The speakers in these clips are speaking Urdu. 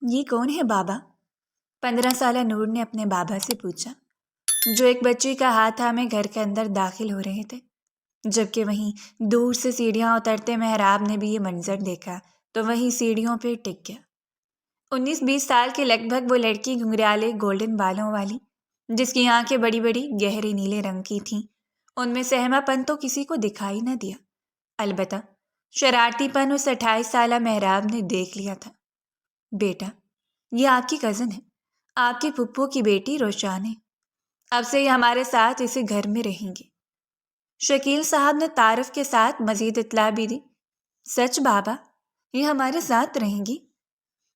یہ کون ہے بابا؟ 15 سالہ نور نے اپنے بابا سے پوچھا، جو ایک بچی کا ہاتھ تھامے گھر کے اندر داخل ہو رہے تھے، جبکہ وہیں دور سے سیڑھیاں اترتے محراب نے بھی یہ منظر دیکھا تو وہیں سیڑھیوں پہ ٹک گیا۔ 19-20 سال کے لگ بھگ وہ لڑکی گھنگریالے گولڈن بالوں والی، جس کی آنکھیں بڑی بڑی گہرے نیلے رنگ کی تھیں، ان میں سہما پن تو کسی کو دکھائی نہ دیا، البتہ شرارتی پن اس 28 سالہ محراب نے دیکھ لیا تھا۔ بیٹا، یہ آپ کی کزن ہے، آپ کی پھپھو کی بیٹی روشان ہے، اب سے یہ ہمارے ساتھ اسی گھر میں رہیں گے۔ شکیل صاحب نے تعارف کے ساتھ مزید اطلاع بھی دی۔ سچ بابا، یہ ہمارے ساتھ رہیں گی؟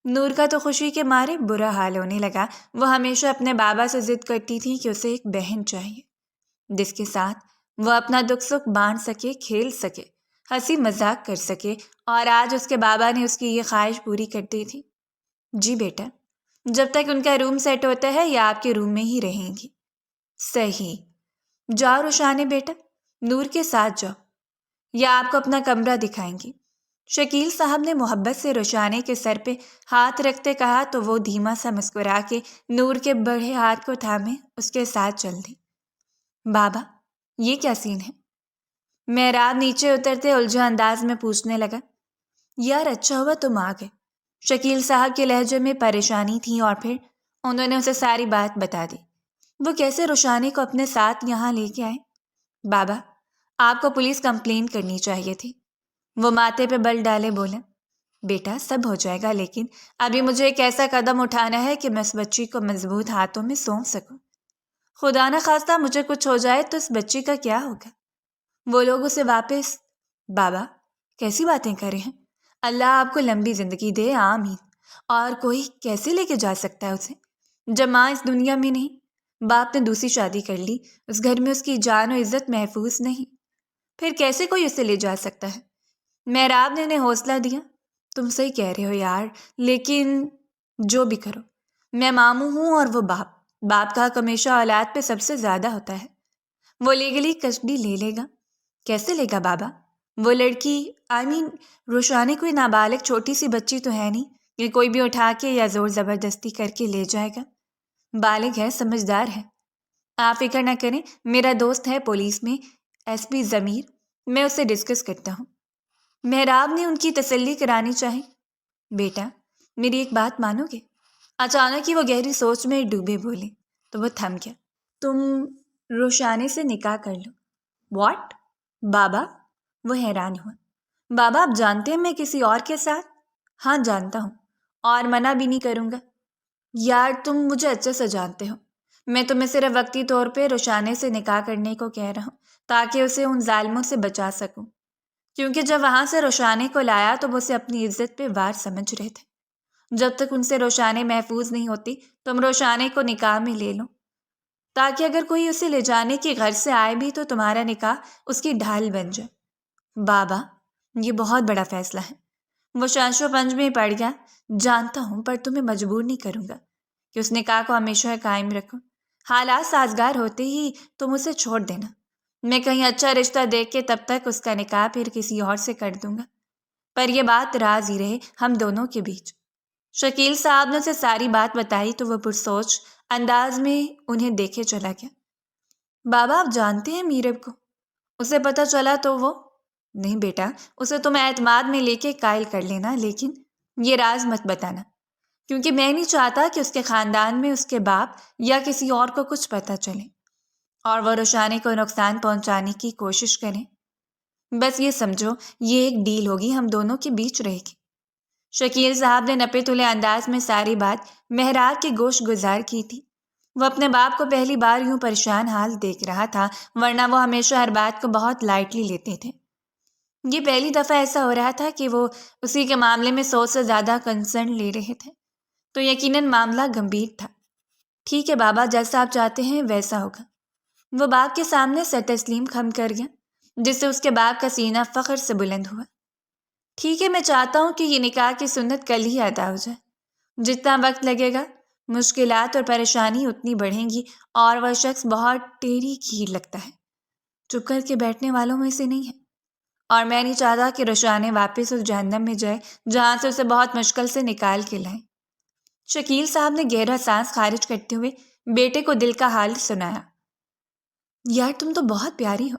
نور کا تو خوشی کے مارے برا حال ہونے لگا۔ وہ ہمیشہ اپنے بابا سے ضد کرتی تھی کہ اسے ایک بہن چاہیے، جس کے ساتھ وہ اپنا دکھ سکھ بانٹ سکے، کھیل سکے، ہنسی مذاق کر سکے، اور آج اس کے بابا نے اس کی یہ خواہش پوری کر دی تھی۔ جی بیٹا، جب تک ان کا روم سیٹ ہوتا ہے یا آپ کے روم میں ہی رہیں گی۔ صحیح، جاؤ روشانے بیٹا، نور کے ساتھ جاؤ، یا آپ کو اپنا کمرہ دکھائیں گی۔ شکیل صاحب نے محبت سے روشانے کے سر پہ ہاتھ رکھتے کہا تو وہ دھیما سا مسکرا کے نور کے بڑے ہاتھ کو تھامے اس کے ساتھ چل دی۔ بابا، یہ کیا سین ہے؟ محراب نیچے اترتے الجھا انداز میں پوچھنے لگا۔ یار اچھا ہوا تم آ گئے۔ شکیل صاحب کے لہجے میں پریشانی تھی اور پھر انہوں نے اسے ساری بات بتا دی۔ وہ کیسے روشانے کو اپنے ساتھ یہاں لے کے آئے؟ بابا، آپ کو پولیس کمپلین کرنی چاہیے تھی۔ وہ ماتھے پہ بل ڈالے بولا، بیٹا سب ہو جائے گا، لیکن ابھی مجھے ایک ایسا قدم اٹھانا ہے کہ میں اس بچی کو مضبوط ہاتھوں میں سونپ سکوں۔ خدا نہ خواستہ مجھے کچھ ہو جائے تو اس بچی کا کیا ہوگا؟ وہ لوگ اسے واپس… بابا کیسی باتیں کر رہے ہیں؟ اللہ آپ کو لمبی زندگی دے، آمین۔ اور کوئی کیسے لے کے جا سکتا ہے اسے جب ماں اس دنیا میں نہیں؟ باپ نے دوسری شادی کر لی، اس گھر میں اس کی جان و عزت محفوظ نہیں، پھر کیسے کوئی اسے لے جا سکتا ہے؟ محراب نے انہیں حوصلہ دیا۔ تم صحیح کہہ رہے ہو یار، لیکن جو بھی کرو، میں ماموں ہوں اور وہ باپ کا حق ہمیشہ اولاد پہ سب سے زیادہ ہوتا ہے۔ وہ لیگلی کسٹڈی لے لے گا۔ کیسے لے گا بابا؟ وہ لڑکی روشانے کوئی نابالغ چھوٹی سی بچی تو ہے نہیں کہ کوئی بھی اٹھا کے یا زور زبردستی کر کے لے جائے گا۔ بالغ ہے، سمجھدار ہے۔ آپ فکر نہ کریں، میرا دوست ہے پولیس میں، ایس پی ضمیر، میں اس سے ڈسکس کرتا ہوں۔ محراب نے ان کی تسلی کرانی چاہی۔ بیٹا میری ایک بات مانو گے؟ اچانک ہی وہ گہری سوچ میں ڈوبے بولے تو وہ تھم گیا۔ تم روشانے سے نکاح کر لو۔ واٹ؟ بابا؟ وہ حیران ہوا۔ بابا آپ جانتے ہیں میں کسی اور کے ساتھ؟ ہاں جانتا ہوں، اور منع بھی نہیں کروں گا۔ یار تم مجھے اچھے سے جانتے ہو، میں تمہیں صرف وقتی طور پہ روشانے سے نکاح کرنے کو کہہ رہا ہوں تاکہ اسے ان ظالموں سے بچا سکوں، کیونکہ جب وہاں سے روشانے کو لایا تو وہ اسے اپنی عزت پہ وار سمجھ رہے تھے۔ جب تک ان سے روشانے محفوظ نہیں ہوتی تم روشانے کو نکاح میں لے لو، تاکہ اگر کوئی اسے لے جانے کی غرض سے آئے بھی تو تمہارا نکاح اس کی ڈھال بن جائے۔ بابا یہ بہت بڑا فیصلہ ہے۔ وہ شانش و پنج میں پڑ گیا۔ جانتا ہوں، پر تمہیں مجبور نہیں کروں گا کہ اس نکاح کو ہمیشہ قائم رکھو۔ حالات سازگار ہوتے ہی تم اسے چھوڑ دینا، میں کہیں اچھا رشتہ دیکھ کے تب تک اس کا نکاح پھر کسی اور سے کر دوں گا، پر یہ بات راز ہی رہے ہم دونوں کے بیچ۔ شکیل صاحب نے اسے ساری بات بتائی تو وہ پرسوچ انداز میں انہیں دیکھے چلا گیا۔ بابا آپ جانتے ہیں میرب کو؟ اسے پتہ چلا تو وہ… نہیں بیٹا، اسے تم اعتماد میں لے کے قائل کر لینا، لیکن یہ راز مت بتانا، کیونکہ میں نہیں چاہتا کہ اس کے خاندان میں اس کے باپ یا کسی اور کو کچھ پتہ چلے اور وہ روشانے کو نقصان پہنچانے کی کوشش کریں۔ بس یہ سمجھو یہ ایک ڈیل ہوگی، ہم دونوں کے بیچ رہے گی۔ شکیل صاحب نے نپے تلے انداز میں ساری بات محراب کی گوش گزار کی تھی۔ وہ اپنے باپ کو پہلی بار یوں پریشان حال دیکھ رہا تھا، ورنہ وہ ہمیشہ ہر بات کو بہت لائٹلی لیتے تھے۔ یہ پہلی دفعہ ایسا ہو رہا تھا کہ وہ اسی کے معاملے میں 100 سے زیادہ کنسرن لے رہے تھے، تو یقیناً معاملہ گمبھیر تھا۔ ٹھیک ہے بابا، جیسا آپ چاہتے ہیں ویسا ہوگا۔ وہ باپ کے سامنے سر تسلیم خم کر گیا، جس سے اس کے باپ کا سینہ فخر سے بلند ہوا۔ ٹھیک ہے، میں چاہتا ہوں کہ یہ نکاح کی سنت کل ہی ادا ہو جائے۔ جتنا وقت لگے گا مشکلات اور پریشانی اتنی بڑھیں گی، اور وہ شخص بہت ٹیڑھی کھیر لگتا ہے، چپ کر کے بیٹھنے والوں میں سے نہیں ہے، اور میں نہیں چاہتا کہ روشانے واپس اس جہنم میں جائے جہاں سے اسے بہت مشکل سے نکال کے لائیں۔ شکیل صاحب نے گہرا سانس خارج کرتے ہوئے بیٹے کو دل کا حال سنایا۔ یار تم تو بہت پیاری ہو،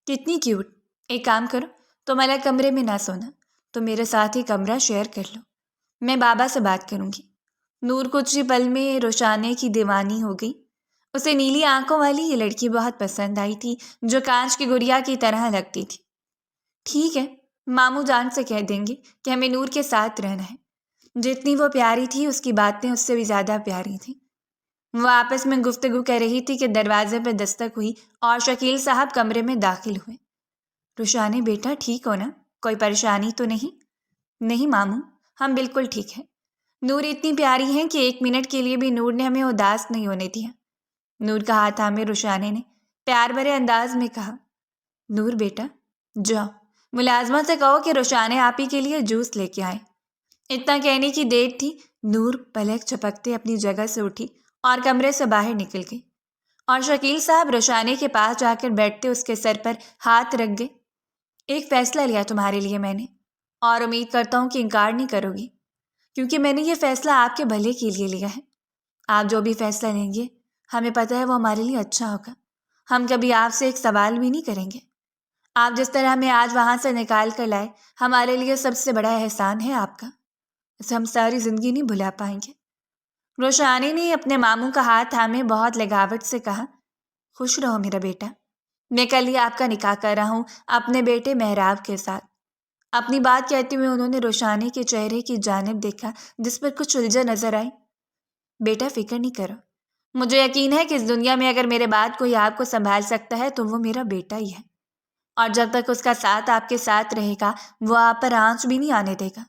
کتنی کیوٹ۔ ایک کام کرو، تم الگ کمرے میں نہ سونا، تو میرے ساتھ ہی کمرہ شیئر کر لو، میں بابا سے بات کروں گی۔ نور کچھ ہی پل میں روشانے کی دیوانی ہو گئی۔ اسے نیلی آنکھوں والی یہ لڑکی بہت پسند آئی تھی، جو کانچ کی گڑیا کی طرح لگتی تھی۔ ٹھیک ہے، ماموں جان سے کہہ دیں گے کہ ہمیں نور کے ساتھ رہنا ہے۔ جتنی وہ پیاری تھی اس کی باتیں اس سے بھی زیادہ پیاری تھیں۔ وہ آپس میں گفتگو کر رہی تھی کہ دروازے پہ دستک ہوئی اور شکیل صاحب کمرے میں داخل ہوئے۔ روشانے بیٹا ٹھیک ہو نا؟ کوئی پریشانی تو نہیں؟ نہیں ماموں، ہم بالکل ٹھیک ہیں۔ نور اتنی پیاری ہیں کہ ایک منٹ کے لیے بھی نور نے ہمیں اداس نہیں ہونے دیا۔ نور کا ہاتھ تھامے روشانے نے پیار بھرے انداز میں کہا۔ نور بیٹا جاؤ، ملازمہ سے کہو کہ روشانے آپ ہی کے لیے جوس لے کے آئے۔ اتنا کہنے کی دیر تھی، نور پلک جھپکتے اپنی جگہ سے اٹھی اور کمرے سے باہر نکل گئی، اور شکیل صاحب روشانے کے پاس جا کر بیٹھتے اس کے سر پر ہاتھ رکھ گئے۔ ایک فیصلہ لیا تمہارے لیے میں نے، اور امید کرتا ہوں کہ انکار نہیں کرو گی، کیونکہ میں نے یہ فیصلہ آپ کے بھلے کے لیے لیا ہے۔ آپ جو بھی فیصلہ لیں گے ہمیں پتہ ہے وہ ہمارے لیے اچھا ہوگا۔ ہم کبھی آپ سے ایک سوال بھی نہیں کریں گے۔ آپ جس طرح ہمیں آج وہاں سے نکال کر لائے، ہمارے لیے سب سے بڑا احسان ہے آپ کا، اسے ہم ساری زندگی نہیں بھلا پائیں گے۔ روشانی نے اپنے ماموں کا ہاتھ تھامے بہت لگاوٹ سے کہا۔ خوش رہو میرا بیٹا، میں کل ہی آپ کا نکاح کر رہا ہوں اپنے بیٹے محراب کے ساتھ۔ اپنی بات کہتے ہوئے انہوں نے روشانی کے چہرے کی جانب دیکھا جس پر کچھ الجھن نظر آئی۔ بیٹا فکر نہیں کرو، مجھے یقین ہے کہ اس دنیا میں اگر میرے بعد کوئی آپ کو سنبھال سکتا ہے تو وہ میرا بیٹا ہی ہے، اور جب تک اس کا ساتھ آپ کے ساتھ رہے گا وہ آپ پر آنچ بھی نہیں آنے دے گا۔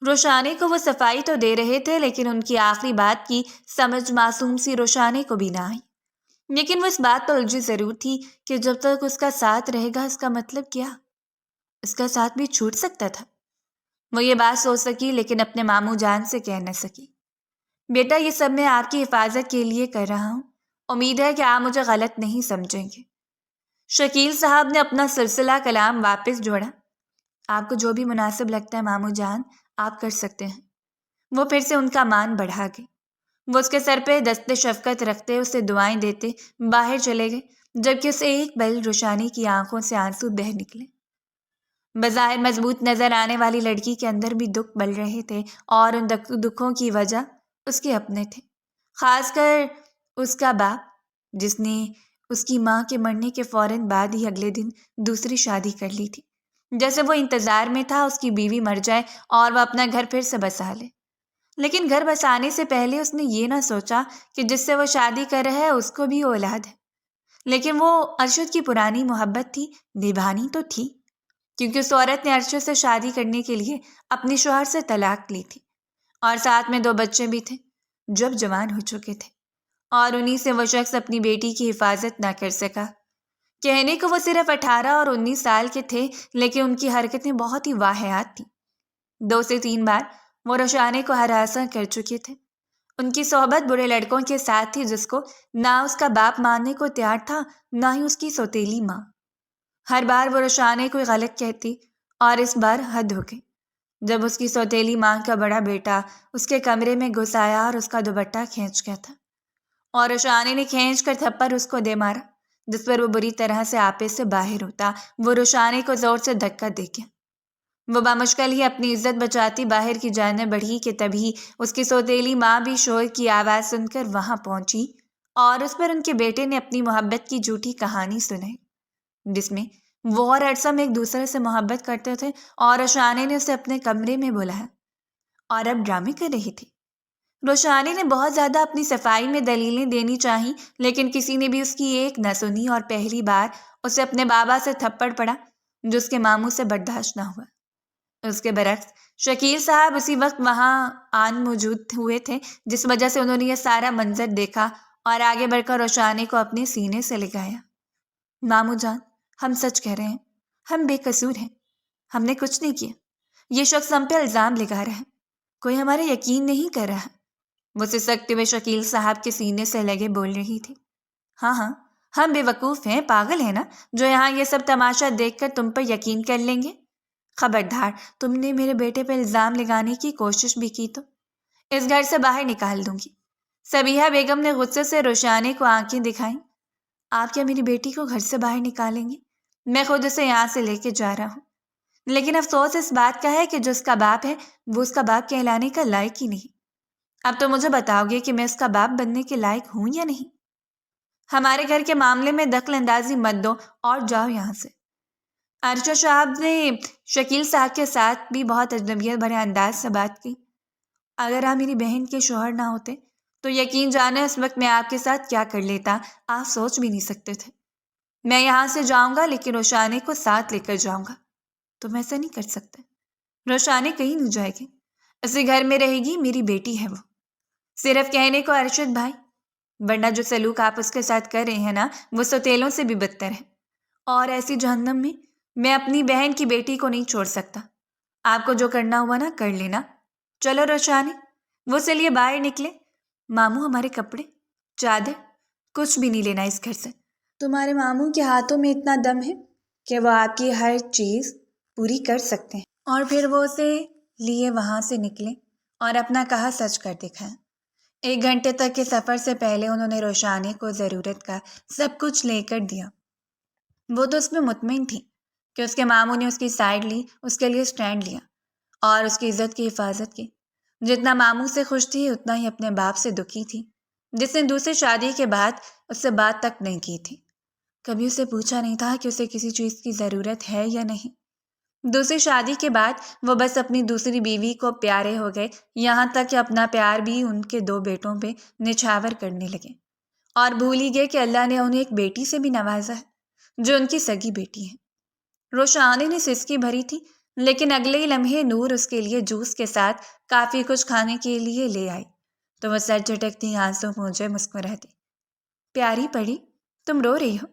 روشانے کو وہ صفائی تو دے رہے تھے، لیکن ان کی آخری بات کی سمجھ معصوم سی روشانے کو بھی نہ آئی۔ لیکن وہ اس بات پر الجھی ضرور تھی کہ جب تک اس کا ساتھ رہے گا اس کا مطلب کیا؟ اس کا ساتھ بھی چھوٹ سکتا تھا۔ وہ یہ بات سوچ سکی لیکن اپنے ماموں جان سے کہہ نہ سکی۔ بیٹا یہ سب میں آپ کی حفاظت کے لیے کر رہا ہوں، امید ہے کہ آپ مجھے غلط نہیں سمجھیں گے۔ شکیل صاحب نے اپنا سلسلہ کلام واپس جوڑا۔ آپ کو جو بھی مناسب لگتا ہے ماموں جان آپ کر سکتے ہیں۔ وہ پھر سے ان کا مان بڑھا گئے۔ وہ اس کے سر پہ دست شفقت رکھتے اسے دعائیں دیتے باہر چلے گئے، جبکہ اسے ایک پل روشانی کی آنکھوں سے آنسو بہہ نکلے۔ بظاہر مضبوط نظر آنے والی لڑکی کے اندر بھی دکھ بل رہے تھے، اور ان دکھوں کی وجہ اس کے اپنے تھے، خاص کر اس کا باپ جس نے اس کی ماں کے مرنے کے فوراً بعد ہی اگلے دن دوسری شادی کر لی تھی۔ جیسے وہ انتظار میں تھا اس کی بیوی مر جائے اور وہ اپنا گھر پھر سے بسا لے، لیکن گھر بسانے سے پہلے اس نے یہ نہ سوچا کہ جس سے وہ شادی کر رہا ہے اس کو بھی اولاد ہے۔ لیکن وہ ارشد کی پرانی محبت تھی، نبھانی تو تھی، کیونکہ اس عورت نے ارشد سے شادی کرنے کے لیے اپنی شوہر سے طلاق لی تھی، اور ساتھ میں 2 بچے بھی تھے جو اب جوان ہو چکے تھے، اور انہی سے وہ شخص اپنی بیٹی کی حفاظت نہ کر سکا۔ کہنے کو وہ صرف 18 اور 19 سال کے تھے، لیکن ان کی حرکتیں بہت ہی واہیات تھیں۔ 2 سے 3 بار وہ روشانے کو ہراساں کر چکے تھے۔ ان کی صحبت برے لڑکوں کے ساتھ تھی جس کو نہ اس کا باپ ماننے کو تیار تھا، نہ ہی اس کی سوتیلی ماں۔ ہر بار وہ روشانے کو غلط کہتی، اور اس بار حد ہو گئی جب اس کی سوتیلی ماں کا بڑا بیٹا اس کے کمرے میں گھس آیا اور اس کا دوپٹہ کھینچ گیا تھا، اور روشانے نے کھینچ کر تھپڑ اس کو دے مارا، جس پر وہ بری طرح سے آپے سے باہر ہوتا۔ وہ روشانے کو زور سے دھکا دے گیا۔ وہ بامشکل ہی اپنی عزت بچاتی باہر کی جانب بڑھی کہ تبھی اس کی سوتیلی ماں بھی شور کی آواز سن کر وہاں پہنچی، اور اس پر ان کے بیٹے نے اپنی محبت کی جھوٹی کہانی سنائی، جس میں وہ اور ارسم ایک دوسرے سے محبت کرتے تھے، اور روشانے نے اسے اپنے کمرے میں بلایا اور اب ڈرامے کر رہی تھی۔ روشانے نے بہت زیادہ اپنی صفائی میں دلیلیں دینی چاہیں، لیکن کسی نے بھی اس کی ایک نہ سنی، اور پہلی بار اسے اپنے بابا سے تھپڑ پڑا جو اس کے ماموں سے برداشت نہ ہوا۔ اس کے برعکس شکیل صاحب اسی وقت وہاں آن موجود ہوئے تھے، جس وجہ سے انہوں نے یہ سارا منظر دیکھا اور آگے بڑھ کر روشانے کو اپنے سینے سے لگایا۔ ماموں جان ہم سچ کہہ رہے ہیں، ہم بے قصور ہیں، ہم نے کچھ نہیں کیا، یہ شخص ہم پہ الزام لگا رہا ہے، کوئی ہمارا یقین نہیں کر رہا۔ وہ سسکتے ہوئے شکیل صاحب کے سینے سے لگے بول رہی تھی۔ ہاں ہاں ہم بے وقوف ہیں، پاگل ہیں نا، جو یہاں یہ سب تماشا دیکھ کر تم پر یقین کر لیں گے۔ خبردار تم نے میرے بیٹے پہ الزام لگانے کی کوشش بھی کی تو اس گھر سے باہر نکال دوں گی۔ صبیحہ بیگم نے غصے سے روشانی کو آنکھیں دکھائیں۔ آپ کیا میری بیٹی کو گھر سے باہر نکالیں گے؟ میں خود اسے یہاں سے لے کے جا رہا ہوں، لیکن افسوس اس بات کا ہے کہ جو اس کا باپ ہے وہ اس کا باپ کہلانے کا لائق ہی نہیں۔ اب تو مجھے بتاؤ گے کہ میں اس کا باپ بننے کے لائق ہوں یا نہیں؟ ہمارے گھر کے معاملے میں دخل اندازی مت دو اور جاؤ یہاں سے۔ ارشد صاحب نے شکیل صاحب کے ساتھ بھی بہت اجنبیت بھرے انداز سے بات کی۔ اگر آپ میری بہن کے شوہر نہ ہوتے تو یقین جانے اس وقت میں آپ کے ساتھ کیا کر لیتا، آپ سوچ بھی نہیں سکتے تھے۔ میں یہاں سے جاؤں گا لیکن روشانی کو ساتھ لے کر جاؤں گا۔ تم ایسا نہیں کر سکتے، روشانی کہیں نہیں جائے گی، اسی گھر میں رہے گی، میری بیٹی ہے وہ۔ صرف کہنے کو ارشد بھائی، ورنہ جو سلوک آپ اس کے ساتھ کر رہے ہیں نا وہ سوتیلوں سے بھی بدتر ہے، اور ایسی جہنم میں اپنی بہن کی بیٹی کو نہیں چھوڑ سکتا۔ آپ کو جو کرنا ہوا نا کر لینا۔ چلو روشانی، وہ چلیے باہر نکلے۔ ماموں ہمارے کپڑے، چادر، کچھ بھی نہیں لینا اس گھر سے۔ تمہارے ماموں کے ہاتھوں میں اتنا دم ہے کہ وہ آپ کی ہر چیز پوری کر سکتے ہیں۔ اور پھر وہ اسے لیے وہاں سے نکلے اور اپنا کہا سچ کر دکھایا۔ 1 گھنٹے تک کے سفر سے پہلے انہوں نے روشانی کو ضرورت کا سب کچھ لے کر دیا۔ وہ تو اس میں مطمئن تھی کہ اس کے ماموں نے اس کی سائڈ لی، اس کے لیے سٹینڈ لیا اور اس کی عزت کی حفاظت کی۔ جتنا ماموں سے خوش تھی اتنا ہی اپنے باپ سے دکھی تھی، جس نے دوسری شادی کے بعد اس سے بات تک نہیں کی تھی۔ کبھی اسے پوچھا نہیں تھا کہ اسے کسی چیز کی ضرورت ہے یا نہیں۔ دوسری شادی کے بعد وہ بس اپنی دوسری بیوی کو پیارے ہو گئے، یہاں تک کہ اپنا پیار بھی ان کے 2 بیٹوں پہ نچھاور کرنے لگے، اور بھول ہی گئے کہ اللہ نے انہیں ایک بیٹی سے بھی نوازا ہے جو ان کی سگی بیٹی ہے۔ روشانی نے سسکی بھری تھی، لیکن اگلے ہی لمحے نور اس کے لیے جوس کے ساتھ کافی کچھ کھانے کے لیے لے آئی تو وہ سر جھٹکتی آنسوں پونچھے مسکراتی۔ پیاری پڑی، تم رو رہی ہو؟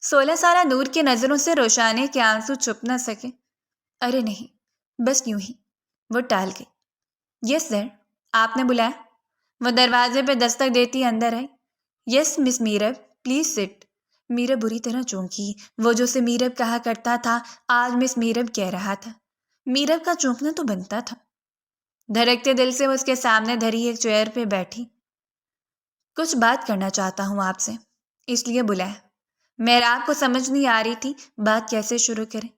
16 سالہ نور کی نظروں سے روشانی کے آنسو چھپ نہ سکے۔ ارے نہیں، بس یوں ہی۔ وہ ٹال گئی۔ یس سر، آپ نے بلایا؟ وہ دروازے پہ دستک دیتی اندر آئی۔ یس مس میرب، پلیز سٹ۔ میرب بری طرح چونکی۔ وہ جو اسے میرب کہا کرتا تھا آج مس میرب کہہ رہا تھا۔ میرب کا چونکنا تو بنتا تھا۔ دھڑکتے دل سے وہ اس کے سامنے دھری ایک چیئر پہ بیٹھی۔ کچھ بات کرنا چاہتا ہوں آپ سے، اس لیے بلایا۔ محراب کو سمجھ نہیں آ رہی تھی بات کیسے شروع کرے۔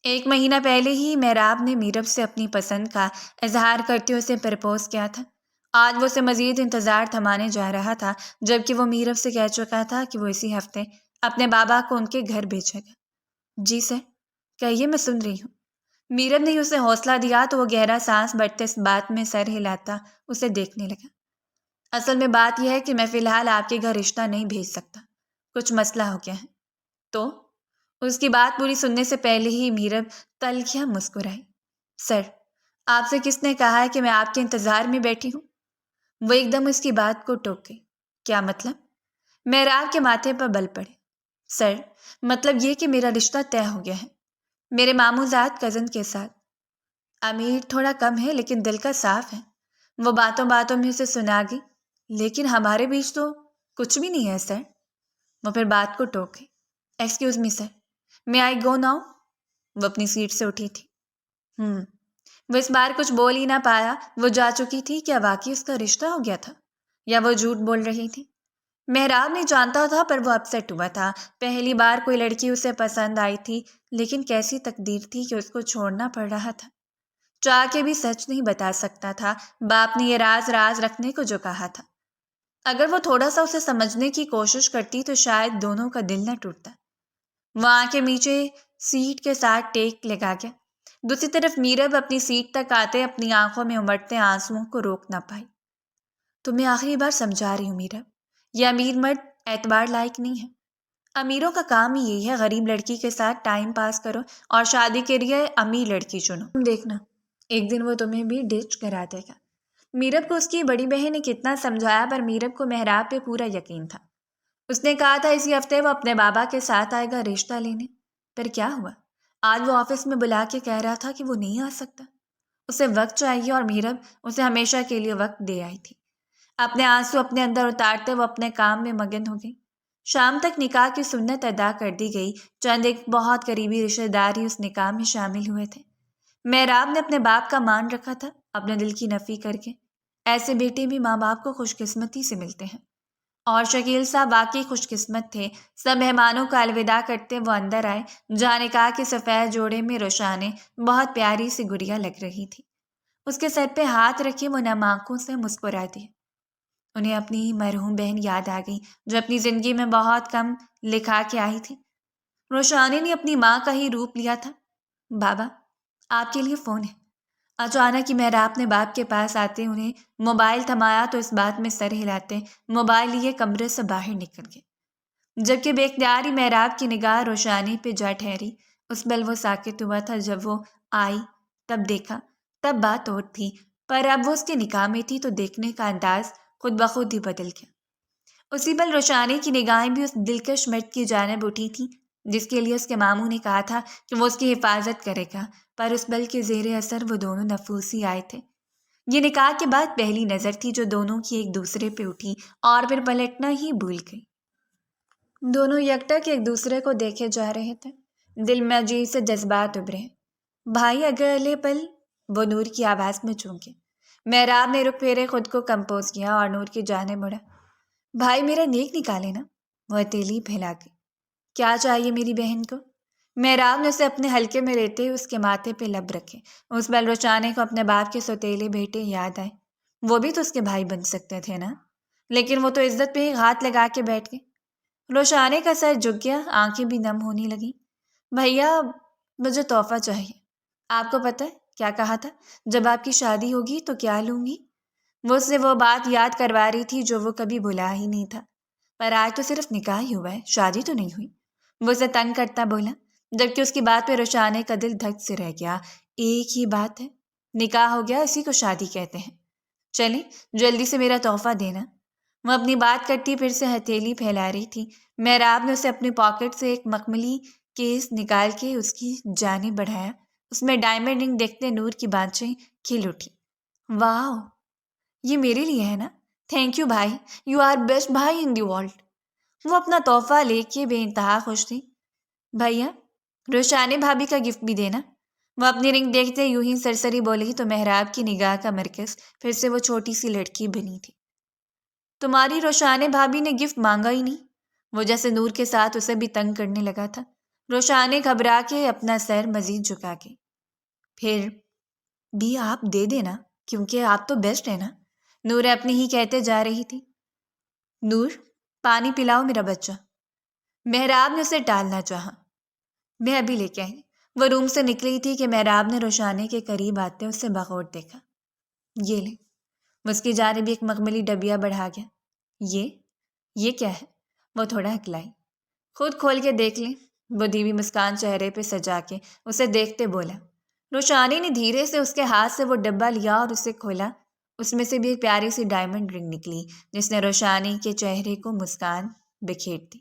1 مہینہ پہلے ہی محراب نے میرب سے اپنی پسند کا اظہار کرتے ہوئے اسے پرپوز کیا تھا۔ آج وہ اسے مزید انتظار تھمانے جا رہا تھا، جبکہ وہ میرب سے کہہ چکا تھا کہ وہ اسی ہفتے اپنے بابا کو ان کے گھر بھیجے گا۔ جی سر، کہیے، میں سن رہی ہوں۔ میرب نے اسے حوصلہ دیا تو وہ گہرا سانس بھرتے اس بات میں سر ہلاتا اسے دیکھنے لگا۔ اصل میں بات یہ ہے کہ میں فی الحال آپ کے گھر رشتہ نہیں بھیج سکتا، کچھ مسئلہ ہو گیا ہے۔ تو اس کی بات پوری سننے سے پہلے ہی میرب تلخیاں مسکرائی۔ سر، آپ سے کس نے کہا ہے کہ میں آپ کے انتظار میں بیٹھی ہوں؟ وہ ایک دم اس کی بات کو ٹوک گئی۔ کیا مطلب؟ محراب کے ماتھے پر بل پڑے۔ سر، مطلب یہ کہ میرا رشتہ طے ہو گیا ہے، میرے ماموں زاد کزن کے ساتھ۔ امیر تھوڑا کم ہے لیکن دل کا صاف ہے۔ وہ باتوں باتوں میں اسے سنا گئی۔ لیکن ہمارے بیچ تو کچھ بھی نہیں ہے سر۔ وہ پھر بات کو ٹوک گئی۔ ایکسکیوز می سر، میں آئی گو ناؤ؟ وہ اپنی سیٹ سے اٹھی تھی۔ وہ اس بار کچھ بول ہی نہ پایا۔ وہ جا چکی تھی، کیا واقعی اس کا رشتہ ہو گیا تھا یا وہ جھوٹ بول رہی تھی؟ محراب نہیں جانتا تھا، پر وہ اپسیٹ ہوا تھا۔ پہلی بار کوئی لڑکی اسے پسند آئی تھی، لیکن کیسی تقدیر تھی کہ اس کو چھوڑنا پڑ رہا تھا۔ چاہ کے بھی سچ نہیں بتا سکتا تھا باپ نے یہ راز رکھنے کو جو کہا تھا۔ اگر وہ تھوڑا سا اسے سمجھنے کی کوشش کرتی تو شاید دونوں کا دل نہ ٹوٹتا۔ وہ آنکھیں نیچے سیٹ کے ساتھ ٹیک لگا گیا۔ دوسری طرف میرب اپنی سیٹ تک آتے اپنی آنکھوں میں امڑتے آنسوؤں کو روک نہ پائی۔ تمہیں آخری بار سمجھا رہی ہوں میرب، یہ امیر مرد اعتبار لائق نہیں ہے۔ امیروں کا کام ہی یہی ہے، غریب لڑکی کے ساتھ ٹائم پاس کرو اور شادی کے لیے امیر لڑکی چنو۔ تم دیکھنا ایک دن وہ تمہیں بھی ڈچ کرا دے گا۔ میرب کو اس کی بڑی بہن نے کتنا سمجھایا، پر میرب کو محراب پہ پورا یقین تھا۔ اس نے کہا تھا اسی ہفتے وہ اپنے بابا کے ساتھ آئے گا رشتہ لینے، پر کیا ہوا؟ آج وہ آفس میں بلا کے کہہ رہا تھا کہ وہ نہیں آ سکتا، اسے وقت چاہیے، اور میرب اسے ہمیشہ کے لیے وقت دے آئی تھی۔ اپنے آنسو اپنے اندر اتارتے وہ اپنے کام میں مگن ہو گئی۔ شام تک نکاح کی سنت ادا کر دی گئی۔ چند ایک بہت قریبی رشتہ دار ہی اس نکاح میں شامل ہوئے تھے۔ محراب نے اپنے باپ کا مان رکھا تھا، اپنے دل کی نفی کر کے۔ ایسے بیٹے بھی ماں باپ کو خوش قسمتی سے ملتے ہیں۔ اور شکیل صاحب واقعی خوش قسمت تھے۔ سب مہمانوں کو الوداع کرتے وہ اندر آئے، جہاں نے کہا کہ سفید جوڑے میں روشانے بہت پیاری سی گڑیا لگ رہی تھی۔ اس کے سر پہ ہاتھ رکھے وہ نم آنکھوں سے مسکرا دی۔ انہیں اپنی مرحوم بہن یاد آ گئی، جو اپنی زندگی میں بہت کم لکھا کے آئی تھی۔ روشانے نے اپنی ماں کا ہی روپ لیا تھا۔ بابا، آپ کے لیے فون ہے۔ اچانک ہی محراب نے باپ کے پاس آتے انہیں موبائل تھمایا تو اس بات میں سر ہلاتے موبائل لیے کمرے سے باہر نکل گئے، جبکہ بے اختیار ہی محراب کی نگاہ روشانی پہ جا ٹھہری۔ اس پل وہ ساکت ہوا تھا، جب وہ آئی تب دیکھا، تب بات اور تھی، پر اب وہ اس کے نکاح میں تھی تو دیکھنے کا انداز خود بخود ہی بدل گیا۔ اسی پل روشانی کی نگاہیں بھی اس دلکش مرد کی جانب اٹھی تھی جس کے لیے اس کے ماموں نے کہا تھا کہ وہ اس کی حفاظت کرے گا، پر اس بل کے زیر اثر وہ دونوں نفوسی آئے تھے۔ یہ نکاح کے بعد پہلی نظر تھی جو دونوں کی ایک دوسرے پہ اٹھی اور پھر پلٹنا ہی بھول گئی۔ دونوں یکٹک ایک دوسرے کو دیکھے جا رہے تھے، دل میں عجیب سے جذبات ابھرے۔ بھائی، اگلے پل وہ نور کی آواز میں چونکے۔ محراب نے رخ پھیرے خود کو کمپوز کیا اور نور کی جانب مڑا۔ بھائی، میرا نیک نکالے نا؟ وہ ہتھیلی پھیلا گئی۔ کیا چاہیے میری بہن کو؟ محراب نے اسے اپنے حلقے میں لیتے اس کے ماتھے پہ لب رکھے۔ اس پل روشانے کو اپنے باپ کے سوتیلے بیٹے یاد آئے۔ وہ بھی تو اس کے بھائی بن سکتے تھے نا، لیکن وہ تو عزت پہ ہی ہاتھ لگا کے بیٹھ گئے۔ روشانے کا سر جھک گیا، آنکھیں بھی نم ہونے لگیں۔ بھیا، مجھے تحفہ چاہیے۔ آپ کو پتہ ہے کیا کہا تھا؟ جب آپ کی شادی ہوگی تو کیا لوں گی؟ وہ اسے وہ بات یاد کروا رہی تھی جو وہ کبھی بھلا ہی نہیں تھا۔ پر آج تو صرف نکاح ہی ہوا ہے، شادی تو نہیں ہوئی۔ وہ اسے تنگ کرتا بولا، جبکہ اس کی بات پہ روشانے کا دل دھک سے رہ گیا۔ ایک ہی بات ہے، نکاح ہو گیا، اسی کو شادی کہتے ہیں۔ چلیں، جلدی سے میرا تحفہ دینا۔ وہ اپنی بات کرتی پھر سے ہتھیلی پھیلا رہی تھی۔ محراب نے اسے اپنی پاکٹ سے ایک مخملی کیس نکال کے اس کی جانب بڑھایا۔ اس میں ڈائمنڈ رنگ دیکھتے نور کی بانچیں کھل اٹھی۔ واو، یہ میرے لیے ہے نا؟ تھینک یو بھائی، یو آر بیسٹ بھائی ان دی ورلڈ۔ وہ اپنا تحفہ لے کے بے انتہا خوش تھی۔ بھیا، روشانے بھابھی کا گفٹ بھی دینا۔ وہ اپنی رنگ دیکھتے یوں ہی سرسری بولی تو محراب کی نگاہ کا مرکز پھر سے وہ چھوٹی سی لڑکی بنی تھی۔ تمہاری روشانے بھابھی نے گفٹ مانگا ہی نہیں۔ وہ جیسے نور کے ساتھ اسے بھی تنگ کرنے لگا تھا۔ روشانے گھبرا کے اپنا سر مزید جھکا کے، پھر بھی آپ دے دینا کیونکہ آپ تو بیسٹ ہے نا، نور اپنی ہی کہتے جا رہی تھی۔ نور، پانی پلاؤ میرا بچہ۔ محراب نے اسے ٹالنا چاہا۔ میں ابھی لے کے آئی۔ وہ روم سے نکلی تھی کہ محراب نے روشانے کے قریب آتے اسے بغور دیکھا۔ یہ لے۔ وہ اس کی جانب ایک مخملی ڈبیا بڑھا گیا۔ یہ کیا ہے؟ وہ تھوڑا ہکلائی۔ خود کھول کے دیکھ لیں۔ وہ دھیمی مسکان چہرے پہ سجا کے اسے دیکھتے بولا۔ روشانی نے دھیرے سے اس کے ہاتھ سے وہ ڈبہ لیا اور اسے کھولا۔ اس میں سے بھی ایک پیاری سی ڈائمنڈ رنگ نکلی جس نے روشانی کے چہرے کو مسکان بکھیر دی۔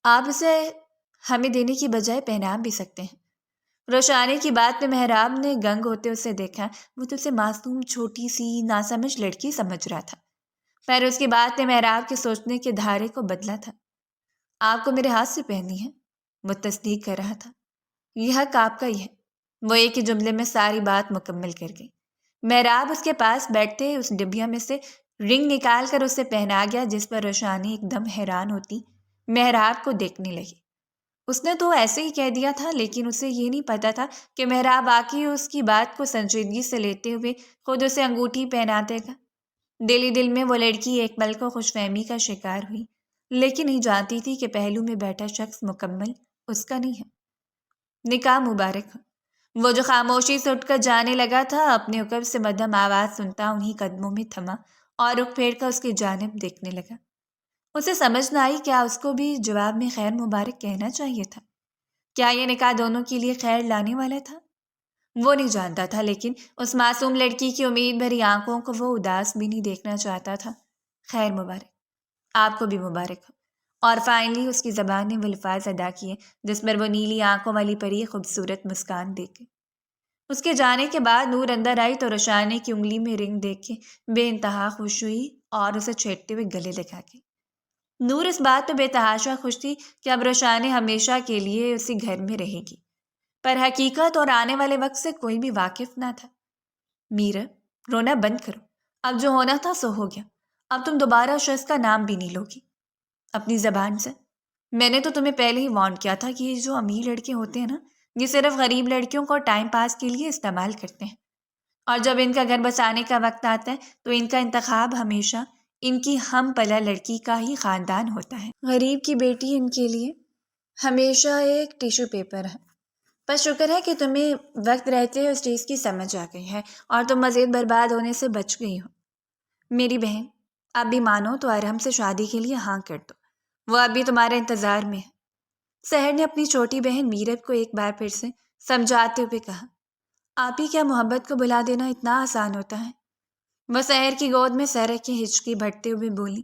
آپ اسے ہمیں دینے کی بجائے پہنا بھی سکتے ہیں۔ روشانی کی بات پہ محراب نے گنگ ہوتے اسے دیکھا۔ وہ تو اسے معصوم چھوٹی سی ناسمجھ لڑکی سمجھ رہا تھا، پر اس کی بات نے محراب کے سوچنے کے دھارے کو بدلا تھا۔ آپ کو میرے ہاتھ سے پہننی ہے؟ وہ تصدیق کر رہا تھا۔ یہ حق آپ کا ہی ہے۔ وہ ایک ہی جملے میں ساری بات مکمل کر گئی۔ محراب اس کے پاس بیٹھتے اس ڈبیا میں سے رنگ نکال کر اسے پہنا گیا، جس پر روشانی ایک دم حیران ہوتی محراب کو دیکھنے لگی۔ اس نے تو ایسے ہی کہہ دیا تھا، لیکن اسے یہ نہیں پتا تھا کہ محراب واقعی اس کی بات کو سنجیدگی سے لیتے ہوئے خود اسے انگوٹھی پہنا دے گا۔ دل ہی دل میں وہ لڑکی ایک پل کو خوش فہمی کا شکار ہوئی، لیکن نہیں جانتی تھی کہ پہلو میں بیٹھا شخص مکمل اس کا نہیں ہے۔ نکاح مبارک ہو۔ وہ جو خاموشی سے اٹھ کر جانے لگا تھا، اپنے عقب سے مدھم آواز سنتا انہی قدموں میں تھما اور رخ پھیر کر اس کی جانب دیکھنے لگا۔ اسے سمجھ نہ آئی کیا اس کو بھی جواب میں خیر مبارک کہنا چاہیے تھا؟ کیا یہ نکاح دونوں کے لیے خیر لانے والا تھا؟ وہ نہیں جانتا تھا، لیکن اس معصوم لڑکی کی امید بھری آنکھوں کو وہ اداس بھی نہیں دیکھنا چاہتا تھا۔ خیر مبارک، آپ کو بھی مبارک ہو۔ اور فائنلی اس کی زبان نے وہ الفاظ ادا کیے جس پر وہ نیلی آنکھوں والی پری خوبصورت مسکان دیکھ گئی۔ اس کے جانے کے بعد نور اندر آئی تو روشانی کی انگلی میں رنگ دیکھ کے بے انتہا خوش ہوئی اور اسے چھیڑتے ہوئے گلے لگا کے۔ نور اس بات پہ بے تحاشا خوش تھی کہ اب روشانی ہمیشہ کے لیے اسی گھر میں رہے گی، پر حقیقت اور آنے والے وقت سے کوئی بھی واقف نہ تھا۔ میرا، رونا بند کرو، اب جو ہونا تھا سو ہو گیا، اب تم دوبارہ اس شخص کا نام بھی نہیں لوگی اپنی زبان سے۔ میں نے تو تمہیں پہلے ہی وارن کیا تھا کہ یہ جو امیر لڑکے ہوتے ہیں نا، یہ صرف غریب لڑکیوں کو ٹائم پاس کے لیے استعمال کرتے ہیں، اور جب ان کا گھر بسانے کا وقت آتا ہے تو ان کا انتخاب ہمیشہ ان کی ہم پلا لڑکی کا ہی خاندان ہوتا ہے۔ غریب کی بیٹی ان کے لیے ہمیشہ ایک ٹیشو پیپر ہے۔ پر شکر ہے کہ تمہیں وقت رہتے اس چیز کی سمجھ آ گئی ہے اور تم مزید برباد ہونے سے بچ گئی ہو۔ میری بہن، اب بھی مانو تو ارحم سے شادی کے لیے ہاں کر دو، وہ اب بھی تمہارے انتظار میں ہے۔ سحر نے اپنی چھوٹی بہن میرب کو ایک بار پھر سے سمجھاتے ہوئے کہا۔ آپ ہی کیا محبت کو بھلا دینا اتنا آسان ہوتا ہے؟ وہ سحر کی گود میں سر رکھ کے ہچکی بھرتے ہوئے بولی۔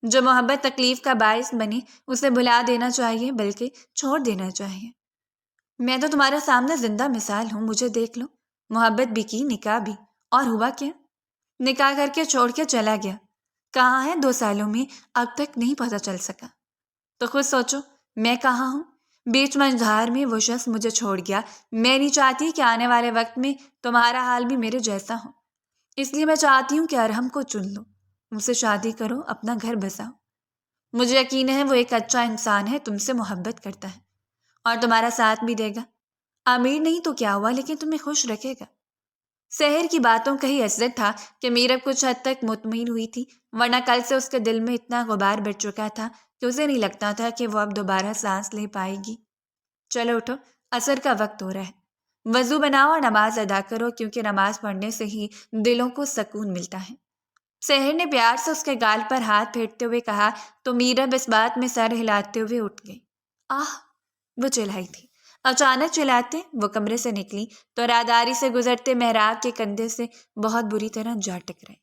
جو محبت تکلیف کا باعث بنے اسے بھلا دینا چاہیے، بلکہ چھوڑ دینا چاہیے۔ میں تو تمہارے سامنے زندہ مثال ہوں، مجھے دیکھ لو۔ محبت بھی کی، نکاح بھی، اور ہوا کیا؟ نکاح کر کے چھوڑ کے چلا گیا۔ کہاں ہے 2 سالوں میں؟ اب تک نہیں پتہ چل سکا۔ تو خود سوچو میں کہاں ہوں؟ بیچ مجھار میں وہ شخص مجھے چھوڑ گیا۔ میں نہیں چاہتی کہ آنے والے وقت میں تمہارا حال بھی میرے جیسا ہو، اس لیے میں چاہتی ہوں کہ ارحم کو چن لو، ان سے شادی کرو، اپنا گھر بساؤ۔ مجھے یقین ہے وہ ایک اچھا انسان ہے، تم سے محبت کرتا ہے اور تمہارا ساتھ بھی دے گا۔ امیر نہیں تو کیا ہوا، لیکن تمہیں خوش رکھے گا۔ سحر کی باتوں کا ہی اثر تھا کہ میرب کچھ حد تک مطمئن ہوئی تھی، ورنہ کل سے اس کے دل میں اتنا غبار بڑھ چکا تھا کہ اسے نہیں لگتا تھا کہ وہ اب دوبارہ سانس لے پائے گی۔ چلو اٹھو، عصر کا وقت ہو رہا ہے، وضو بناؤ اور نماز ادا کرو، کیونکہ نماز پڑھنے سے ہی دلوں کو سکون ملتا ہے۔ سحر نے پیار سے اس کے گال پر ہاتھ پھیرتے ہوئے کہا تو میرب اس بات میں سر ہلاتے ہوئے اٹھ گئی۔ آہ! وہ چلائی تھی۔ اچانک چلاتے وہ کمرے سے نکلی تو راداری سے گزرتے محراب کے کندھے سے بہت بری طرح جا ٹکرائی۔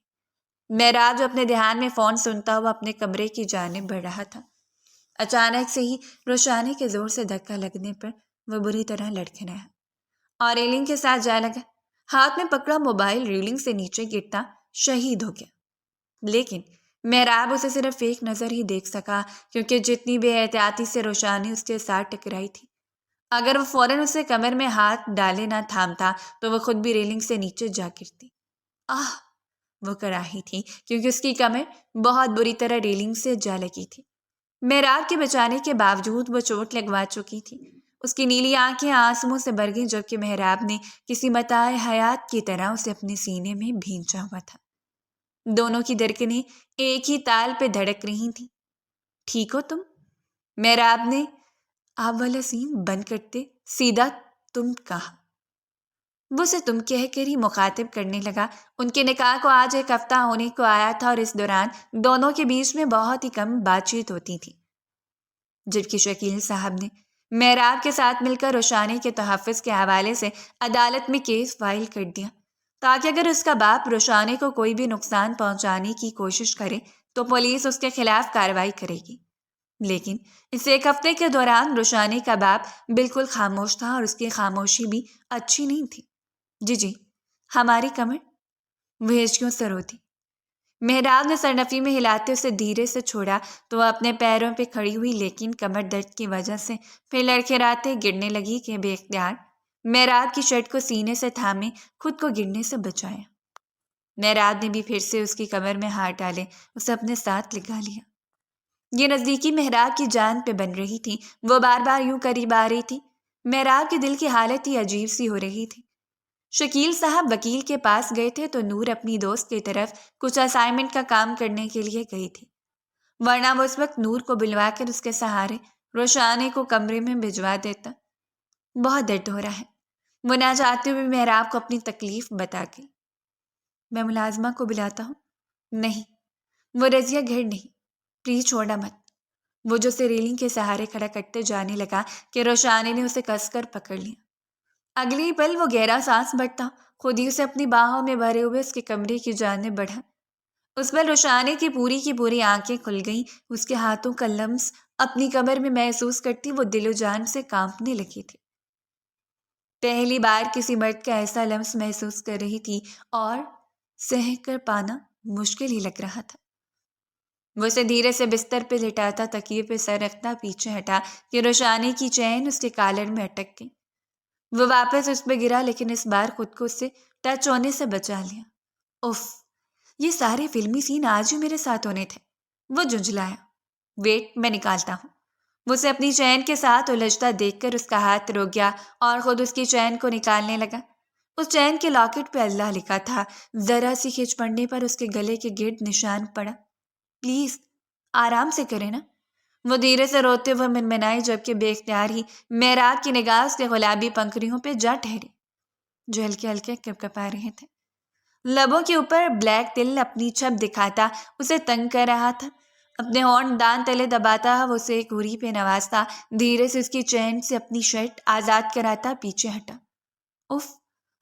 محراب جو اپنے دھیان میں فون سنتا ہوا اپنے کمرے کی جانب بڑھ رہا تھا، اچانک سے ہی روشانی کے زور سے دھکا لگنے پر وہ بری طرح لڑکھڑایا اور ریلنگ کے ساتھ جا لگا۔ ہاتھ میں پکڑا موبائل ریلنگ سے نیچے گرتا شہید ہو گیا، لیکن محراب اسے صرف ایک نظر ہی دیکھ سکا، کیونکہ جتنی بے احتیاطی سے روشانی اس کے ساتھ ٹکرائی تھی، اگر وہ فوراً اسے کمر میں ہاتھ ڈالے نہ تھامتا تو وہ خود بھی ریلنگ سے نیچے جا گرتی۔ آہ! وہ کراہی تھی، کیونکہ اس کی کمر بہت بری طرح ریلنگ سے جا لگی تھی۔ محراب کے بچانے کے باوجود وہ چوٹ لگوا چکی تھی۔ اس کی نیلی آنکھیں آنسوؤں سے بھر گئیں، جبکہ محراب نے کسی متاع حیات کی طرح اسے اپنے سینے میں بھینچا ہوا تھا۔ دونوں کی دھڑکنیں ایک ہی تال پہ دھڑک رہی تھیں۔ ٹھیک ہو تم؟ محراب نے آپ والا سین بند کرتے سیدھا تم کہا۔ وہ اسے تم کہہ کر ہی مخاطب کرنے لگا۔ ان کے نکاح کو آج 1 ہفتہ ہونے کو آیا تھا اور اس دوران دونوں کے بیچ میں بہت ہی کم بات چیت ہوتی تھی، جبکہ شکیل صاحب نے محراب کے ساتھ مل کر روشانی کے تحفظ کے حوالے سے عدالت میں کیس فائل کر دیا، تاکہ اگر اس کا باپ روشانی کو کوئی بھی نقصان پہنچانے کی کوشش کرے تو پولیس اس کے خلاف کارروائی کرے گی۔ لیکن اس 1 ہفتے کے دوران روشانی کا باپ بالکل خاموش تھا، اور اس کی خاموشی بھی اچھی نہیں تھی۔ جی ہماری کمر، وہ ہچکیوں سے روتی۔ محراب نے سرنفی میں ہلاتے اسے دھیرے سے چھوڑا تو وہ اپنے پیروں پہ کھڑی ہوئی، لیکن کمر درد کی وجہ سے پھر لڑکھڑاتے گرنے لگی کہ بے اختیار محراب کی شرٹ کو سینے سے تھامے خود کو گرنے سے بچایا۔ محراب نے بھی پھر سے اس کی کمر میں ہاتھ ڈالے اسے اپنے ساتھ لگا لیا۔ یہ نزدیکی محراب کی جان پہ بن رہی تھی، وہ بار بار یوں قریب آ رہی تھی۔ محراب کے دل کی حالت ہی عجیب سی ہو رہی تھی۔ شکیل صاحب وکیل کے پاس گئے تھے تو نور اپنی دوست کی طرف کچھ اسائنمنٹ کا کام کرنے کے لیے گئی تھی، ورنہ وہ اس وقت نور کو بلوا کر اس کے سہارے روشانی کو کمرے میں بھجوا دیتا۔ بہت درد ہو رہا ہے، وہ نہ چاہتے ہوئے محراب کو اپنی تکلیف بتا گئی۔ میں ملازمہ کو بلاتا ہوں۔ نہیں، وہ رضیہ گھر نہیں، پلیز چھوڑنا مت۔ وہ جو اسے ریلنگ کے سہارے کھڑا کرتے جانے لگا کہ روشانی نے اسے کس کر پکڑ لیا۔ اگلی پل وہ گہرا سانس بھرتا خود ہی اسے اپنی باہوں میں بھرے ہوئے اس کے کمرے کی جانب بڑھا۔ اس پر روشانی کی پوری آنکھیں کھل گئیں۔ اس کے ہاتھوں کا لمس اپنی کمر میں محسوس کرتی وہ دل و جان سے کانپنے لگی تھی۔ پہلی بار کسی مرد کا ایسا لمس محسوس کر رہی تھی اور سہ کر پانا مشکل ہی لگ رہا تھا۔ وہ اسے دھیرے سے بستر پہ لٹاتا، تکیے پہ سر رکھتا پیچھے ہٹا کہ روشانی کی چین اس کے کالر میں اٹک گئی۔ وہ واپس اس پہ گرا، لیکن اس بار خود کو اس سے ٹچ ہونے سے بچا لیا۔ اف! یہ سارے فلمی سین آج ہی میرے ساتھ ہونے تھے۔ وہ جھنجھلایا۔ ویٹ، میں نکالتا ہوں۔ وہ اسے اپنی چین کے ساتھ الجھتا دیکھ کر اس کا ہاتھ رک گیا اور خود اس کی چین کو نکالنے لگا۔ اس چین کے لاکٹ پہ اللہ لکھا تھا۔ ذرا سی کھینچ پڑنے پر اس کے گلے کے گرد نشان پڑا۔ پلیز آرام سے کریں نا۔ وہ دھیرے سے روتے ہوئے منمنائی، جبکہ بے اختیار ہی محراب کی نگاہ اس کے گلابی پنکھڑیوں پہ جا ٹھہری جو ہلکے ہلکے کپکپا رہے تھے۔ لبوں کے اوپر بلیک تل اپنی چھپ دکھاتا اسے تنگ کر رہا تھا۔ اپنے ہونٹ دان تلے دباتا وہ اسے ایک عوری پہ نوازتا، دھیرے سے اس کی چین سے اپنی شرٹ آزاد کراتا پیچھے ہٹا۔ اف،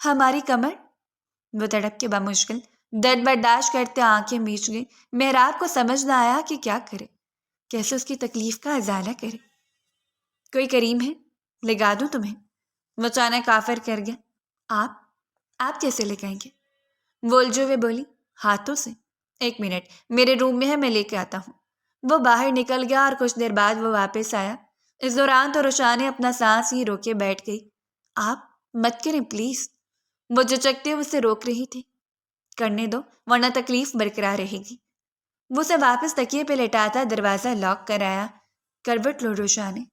ہماری کمر! وہ تڑپ کے بمشکل درد برداشت کرتے آنکھیں میچ گئی۔ محراب کو سمجھ نہ آیا کہ کیا کرے، کیسے اس کی تکلیف کا ازالہ کرے۔ کوئی کریم ہے؟ لگا دوں تمہیں؟ وہ اچانک آفر کر گیا۔ آپ کیسے لگائیں گے؟ وہ الجھے ہوئے بولی۔ ہاتھوں سے۔ 1 منٹ، میرے روم میں ہے، میں لے کے آتا ہوں۔ وہ باہر نکل گیا اور کچھ دیر بعد وہ واپس آیا۔ اس دوران تو روشانی اپنا سانس ہی روکے بیٹھ گئی۔ آپ مت کریں پلیز، وہ جھجکتے ہوئے اسے روک رہی تھی۔ کرنے دو ورنہ تکلیف برقرار رہے گی۔ وہ اسے واپس تکیے پہ لٹاتا دروازہ لاک کرایا۔ کروٹ لو روشانی۔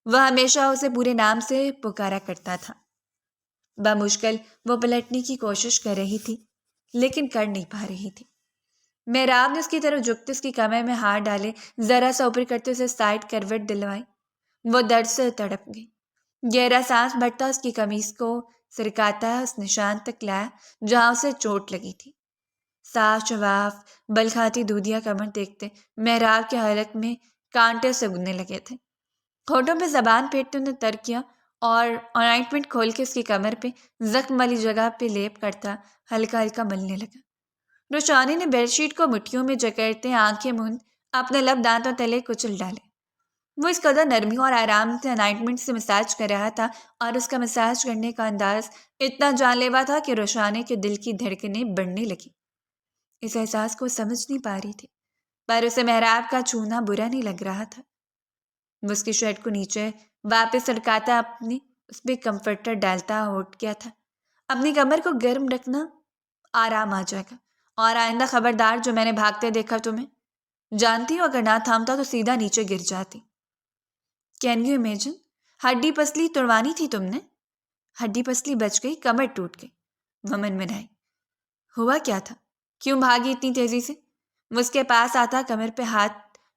وہ ہمیشہ اسے پورے نام سے پکارا کرتا تھا۔ بمشکل وہ پلٹنے کی کوشش کر رہی تھی لیکن کر نہیں پا رہی تھی۔ محراب نے اس کی طرف جھکتے اس کی کمر میں ہاتھ ڈالے، ذرا سا اوپر کرتے اسے سائڈ کروٹ دلوائی۔ وہ درد سے تڑپ گئی۔ گہرا سانس بھرتا اس کی قمیص کو سرکاتا اس نشان تک لایا جہاں اسے چوٹ لگی تھی۔ صاف شفاف بل کھاتی دودھیا کمر دیکھتے محراب کے حلق میں کانٹے سگنے لگے تھے۔ ہونٹوں پہ زبان پھیرتے انہیں تر کیا اور آئنٹمنٹ کھول کے اس کی کمر پہ زخم والی جگہ پہ لیپ کرتا ہلکا ہلکا ملنے لگا۔ روشانی نے بیڈ شیٹ کو مٹھیوں میں جکڑتے آنکھیں موند اپنے لب دانتوں تلے کچل ڈالے۔ وہ اس قدر نرمی اور آرام سے انائٹمنٹ سے مساج کر رہا تھا اور اس کا مساج کرنے کا انداز اتنا جان لیوا تھا کہ روشانی کے دل کی دھڑکنیں بڑھنے لگی۔ اس احساس کو سمجھ نہیں پا رہی تھی پر اسے محراب کا چھونا برا نہیں لگ رہا تھا۔ وہ اس کی شرٹ کو نیچے واپس سڑکاتا اپنی اس پہ کمفرٹر ڈالتا اٹھ گیا تھا۔ اپنی کمر کو گرم رکھنا، آرام آ جائے گا، اور آئندہ خبردار جو میں نے بھاگتے دیکھا تمہیں، جانتی ہو اگر نہ تھامتا تو سیدھا نیچے گر جاتی۔ Can you imagine? ہڈی پسلی توڑوانی تھی تم نے۔ ہڈی پسلی بچ گئی، کمر ٹوٹ گئی۔ وہ منمنائی۔ ہوا کیا تھا؟ کیوں بھاگی اتنی تیزی سے؟ وہ اس کے پاس آتا کمر پہ ہاتھ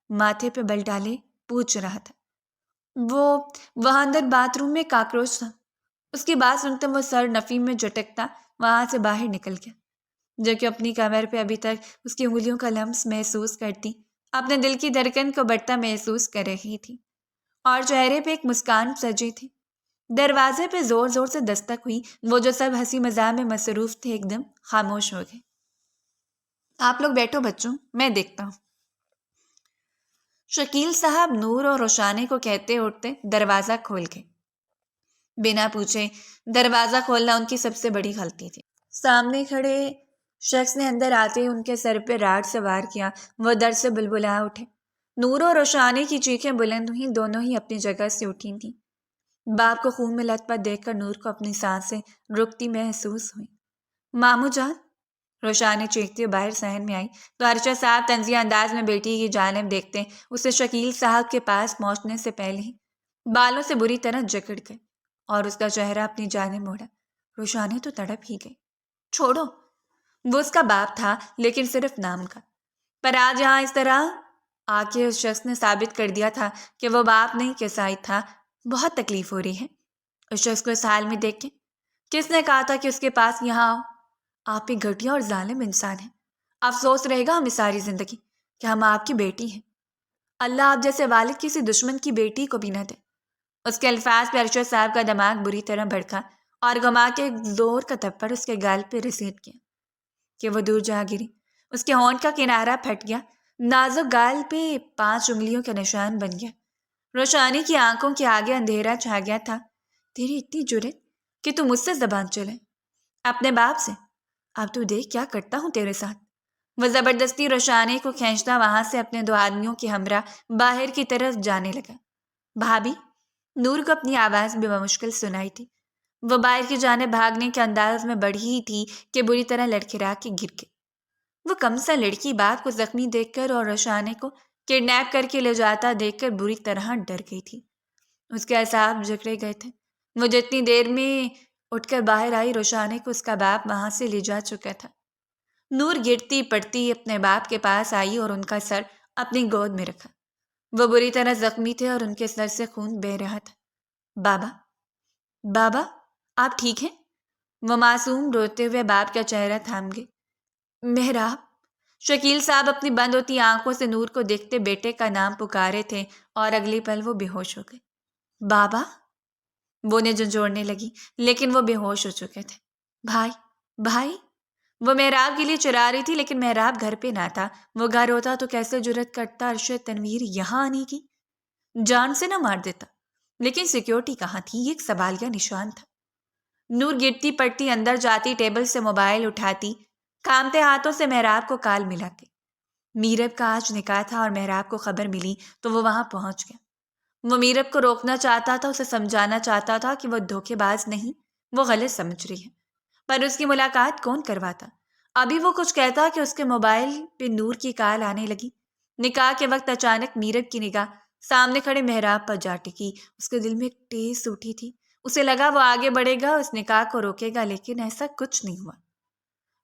ماتھے پہ بل ڈالے پوچھ رہا تھا۔ وہاں اندر باتھ روم میں کاکروچ تھا۔ اس کی بات سنتے وہ سر نفی میں جھٹکتا وہاں سے باہر نکل گیا، جو کہ اپنی کمر پہ ابھی تک اس کی انگلیوں کا لمس محسوس کرتی اپنے دل کی دھڑکن کو بڑھتا محسوس کر رہی تھی اور چہرے پہ ایک مسکان سجی تھی۔ دروازے پہ زور زور سے دستک ہوئی۔ وہ جو سب ہنسی مزاح میں مصروف تھے ایک دم خاموش ہو گئے۔ آپ لوگ بیٹھو بچوں، میں دیکھتا ہوں، شکیل صاحب نور اور روشانی کو کہتے اٹھتے دروازہ کھول گئے۔ بنا پوچھے دروازہ کھولنا ان کی سب سے بڑی غلطی تھی۔ سامنے کھڑے شخص نے اندر آتے ہی ان کے سر پہ راڈ سوار کیا۔ وہ درد سے بلبلا اٹھے۔ نور اور روشانی کی چیخیں بلند ہوئیں، دونوں ہی اپنی جگہ سے اٹھی تھیں۔ باپ کو خون میں لت پت دیکھ کر نور کو اپنی سانسیں رکتی محسوس ہوئی۔ ماموں جان! روشانی چیختی ہوئی باہر صحن میں آئی تو ارشد صاحب طنزیہ انداز میں بیٹی کی جانب دیکھتے اسے شکیل صاحب کے پاس پہنچنے سے پہلے ہی بالوں سے بری طرح جکڑ گئے اور اس کا چہرہ اپنی جانب موڑا۔ روشانی تو تڑپ ہی گئی۔ چھوڑو، وہ اس کا باپ تھا لیکن صرف نام کا، پر آج یہاں اس طرح آ کے اس شخص نے ثابت کر دیا تھا کہ وہ باپ نہیں کسائی تھا۔ بہت تکلیف ہو رہی ہے اس شخص کو اس حال میں دیکھ کے۔ کس نے کہا تھا کہ اس کے پاس یہاں آؤ؟ آپ ایک گھٹیا اور ظالم انسان ہیں۔ افسوس رہے گا ہمیں ساری زندگی کہ ہم آپ کی بیٹی ہیں۔ اللہ آپ جیسے والد کسی دشمن کی بیٹی کو بھی نہ دے۔ اس کے الفاظ پہ ارشد صاحب کا دماغ بری طرح بھڑکا اور گھما کے ایک زور کا تھپڑ اس کے گال پہ رسید کیا کہ وہ دور جا گری۔ اس کے ہونٹ کا کنارہ پھٹ گیا، نازک گال پہ 5 انگلیوں کا نشان بن گیا۔ روشانی کی آنکھوں کے آگے اندھیرا چھا گیا تھا۔ تیری اتنی جرت کہ تو مجھ سے زبان چلے؟ اپنے باپ سے؟ اب تو دیکھ کیا کرتا ہوں تیرے ساتھ۔ وہ زبردستی روشانی کو کھینچتا وہاں سے اپنے 2 آدمیوں کے ہمراہ باہر کی طرف جانے لگا۔ بھابھی! نور کو اپنی آواز بھی بمشکل سنائی تھی۔ وہ باہر کی جانب بھاگنے کے انداز میں بڑھی ہی تھی کہ بری طرح لڑکھڑا کے گر گئی۔ وہ کمسا لڑکی باپ کو زخمی دیکھ کر اور روشانے کو کڈنیپ کر کے لے جاتا دیکھ کر بری طرح ڈر گئی تھی۔ اس کے اعصاب جکڑے گئے تھے۔ وہ جتنی دیر میں اٹھ کر باہر آئی، روشانے کو اس کا باپ وہاں سے لے جا چکا تھا۔ نور گرتی پڑتی اپنے باپ کے پاس آئی اور ان کا سر اپنی گود میں رکھا۔ وہ بری طرح زخمی تھے اور ان کے سر سے خون بہہ رہا تھا۔ بابا، بابا، آپ ٹھیک ہیں؟ وہ معصوم روتے ہوئے باپ کا چہرہ تھام گئے۔ محراب، شکیل صاحب اپنی بند ہوتی آنکھوں سے نور کو دیکھتے بیٹے کا نام پکارے تھے اور اگلی پل وہ بے ہوش ہو گئے۔ بابا، وہ نے جھنجھوڑنے لگی، لیکن وہ بے ہوش ہو چکے تھے۔ بھائی، بھائی، وہ محراب کے لیے چلا رہی تھی، لیکن محراب گھر پہ نہ تھا۔ وہ گھر ہوتا تو کیسے جرأت کرتا ارشد تنویر یہاں آنے کی؟ جان سے نہ مار دیتا، لیکن سیکیورٹی کہاں تھی؟ یہ ایک سوالیہ نشان تھا۔ نور گرتی پڑتی اندر جاتی، ٹیبل سے موبائل اٹھاتی، کامتے ہاتھوں سے محراب کو کال ملاتی۔ میرب کا آج نکاح تھا اور محراب کو خبر ملی تو وہ وہاں پہنچ گیا۔ وہ میرب کو روکنا چاہتا تھا، اسے سمجھانا چاہتا تھا کہ وہ دھوکے باز نہیں، وہ غلط سمجھ رہی ہے، پر اس کی ملاقات کون کرواتا؟ ابھی وہ کچھ کہتا کہ اس کے موبائل پہ نور کی کال آنے لگی۔ نکاح کے وقت اچانک میرب کی نگاہ سامنے کھڑے محراب پر جا ٹکی۔ اس کے دل میں ایک ٹیس اٹھی تھی۔ اسے لگا وہ آگے بڑھے گا، اس نکاح کو روکے گا، لیکن ایسا کچھ نہیں ہوا۔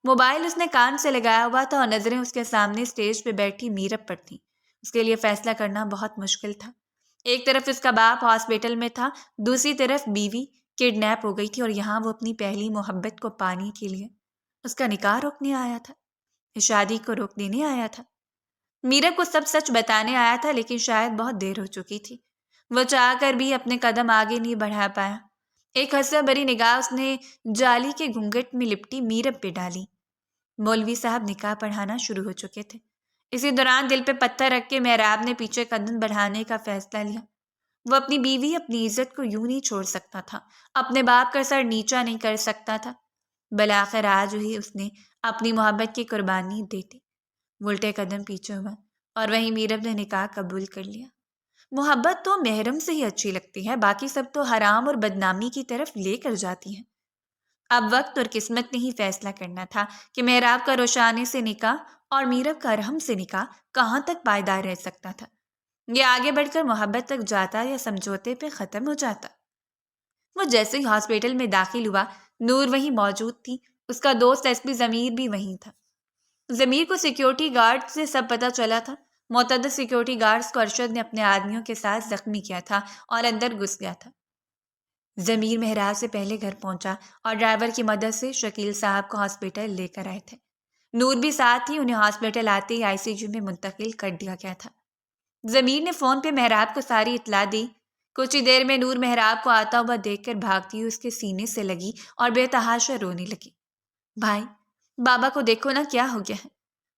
موبائل اس نے کان سے لگایا ہوا تھا اور نظریں اس کے سامنے اسٹیج پہ بیٹھی میرب پر تھیں۔ اس کے لیے فیصلہ کرنا بہت مشکل تھا۔ ایک طرف اس کا باپ ہاسپٹل میں تھا، دوسری طرف بیوی کڈنیپ ہو گئی تھی، اور یہاں وہ اپنی پہلی محبت کو پانے کے لیے اس کا نکاح روکنے آیا تھا، شادی کو روک دینے آیا تھا۔ میرب کو سب سچ بتانے آیا تھا، لیکن شاید بہت دیر ہو چکی تھی۔ وہ چاہ کر بھی اپنے قدم آگے نہیں بڑھا پایا۔ ایک حسرت بھری نگاہ اس نے جالی کے گھونگھٹ میں لپٹی میرب پہ ڈالی۔ مولوی صاحب نکاح پڑھانا شروع ہو چکے تھے۔ اسی دوران دل پہ پتھر رکھ کے محراب نے پیچھے قدم بڑھانے کا فیصلہ لیا۔ وہ اپنی بیوی، اپنی عزت کو یوں نہیں چھوڑ سکتا تھا، اپنے باپ کا سر نیچا نہیں کر سکتا تھا۔ بالآخر آج ہی اس نے اپنی محبت کی قربانی دے دی۔ الٹے قدم پیچھے ہوا اور وہیں میرب نے نکاح قبول کر لیا۔ محبت تو محرم سے ہی اچھی لگتی ہے، باقی سب تو حرام اور بدنامی کی طرف لے کر جاتی ہیں۔ اب وقت اور قسمت نے ہی فیصلہ کرنا تھا کہ محراب کا روشانے سے نکاح اور میرب کا ارحم سے نکاح کہاں تک پائیدار رہ سکتا تھا۔ یہ آگے بڑھ کر محبت تک جاتا یا سمجھوتے پہ ختم ہو جاتا؟ وہ جیسے ہی ہاسپٹل میں داخل ہوا، نور وہیں موجود تھی، اس کا دوست ایس پی ضمیر بھی وہیں تھا۔ ضمیر کو سیکیورٹی گارڈ سے سب پتہ چلا تھا۔ معتدل سیکیورٹی گارڈز کو ارشد نے اپنے آدمیوں کے ساتھ زخمی کیا تھا اور اندر گھس گیا تھا۔ ضمیر محراب سے پہلے گھر پہنچا اور ڈرائیور کی مدد سے شکیل صاحب کو ہاسپٹل لے کر آئے تھے۔ نور بھی ساتھ ہی، انہیں ہاسپٹل آتے ہی ICU میں منتقل کر دیا گیا تھا۔ ضمیر نے فون پہ محراب کو ساری اطلاع دی۔ کچھ ہی دیر میں نور محراب کو آتا ہوا دیکھ کر بھاگتی ہوئی اس کے سینے سے لگی اور بے تحاشا رونے لگی۔ بھائی، بابا کو دیکھو نا، کیا ہو گیا ہے؟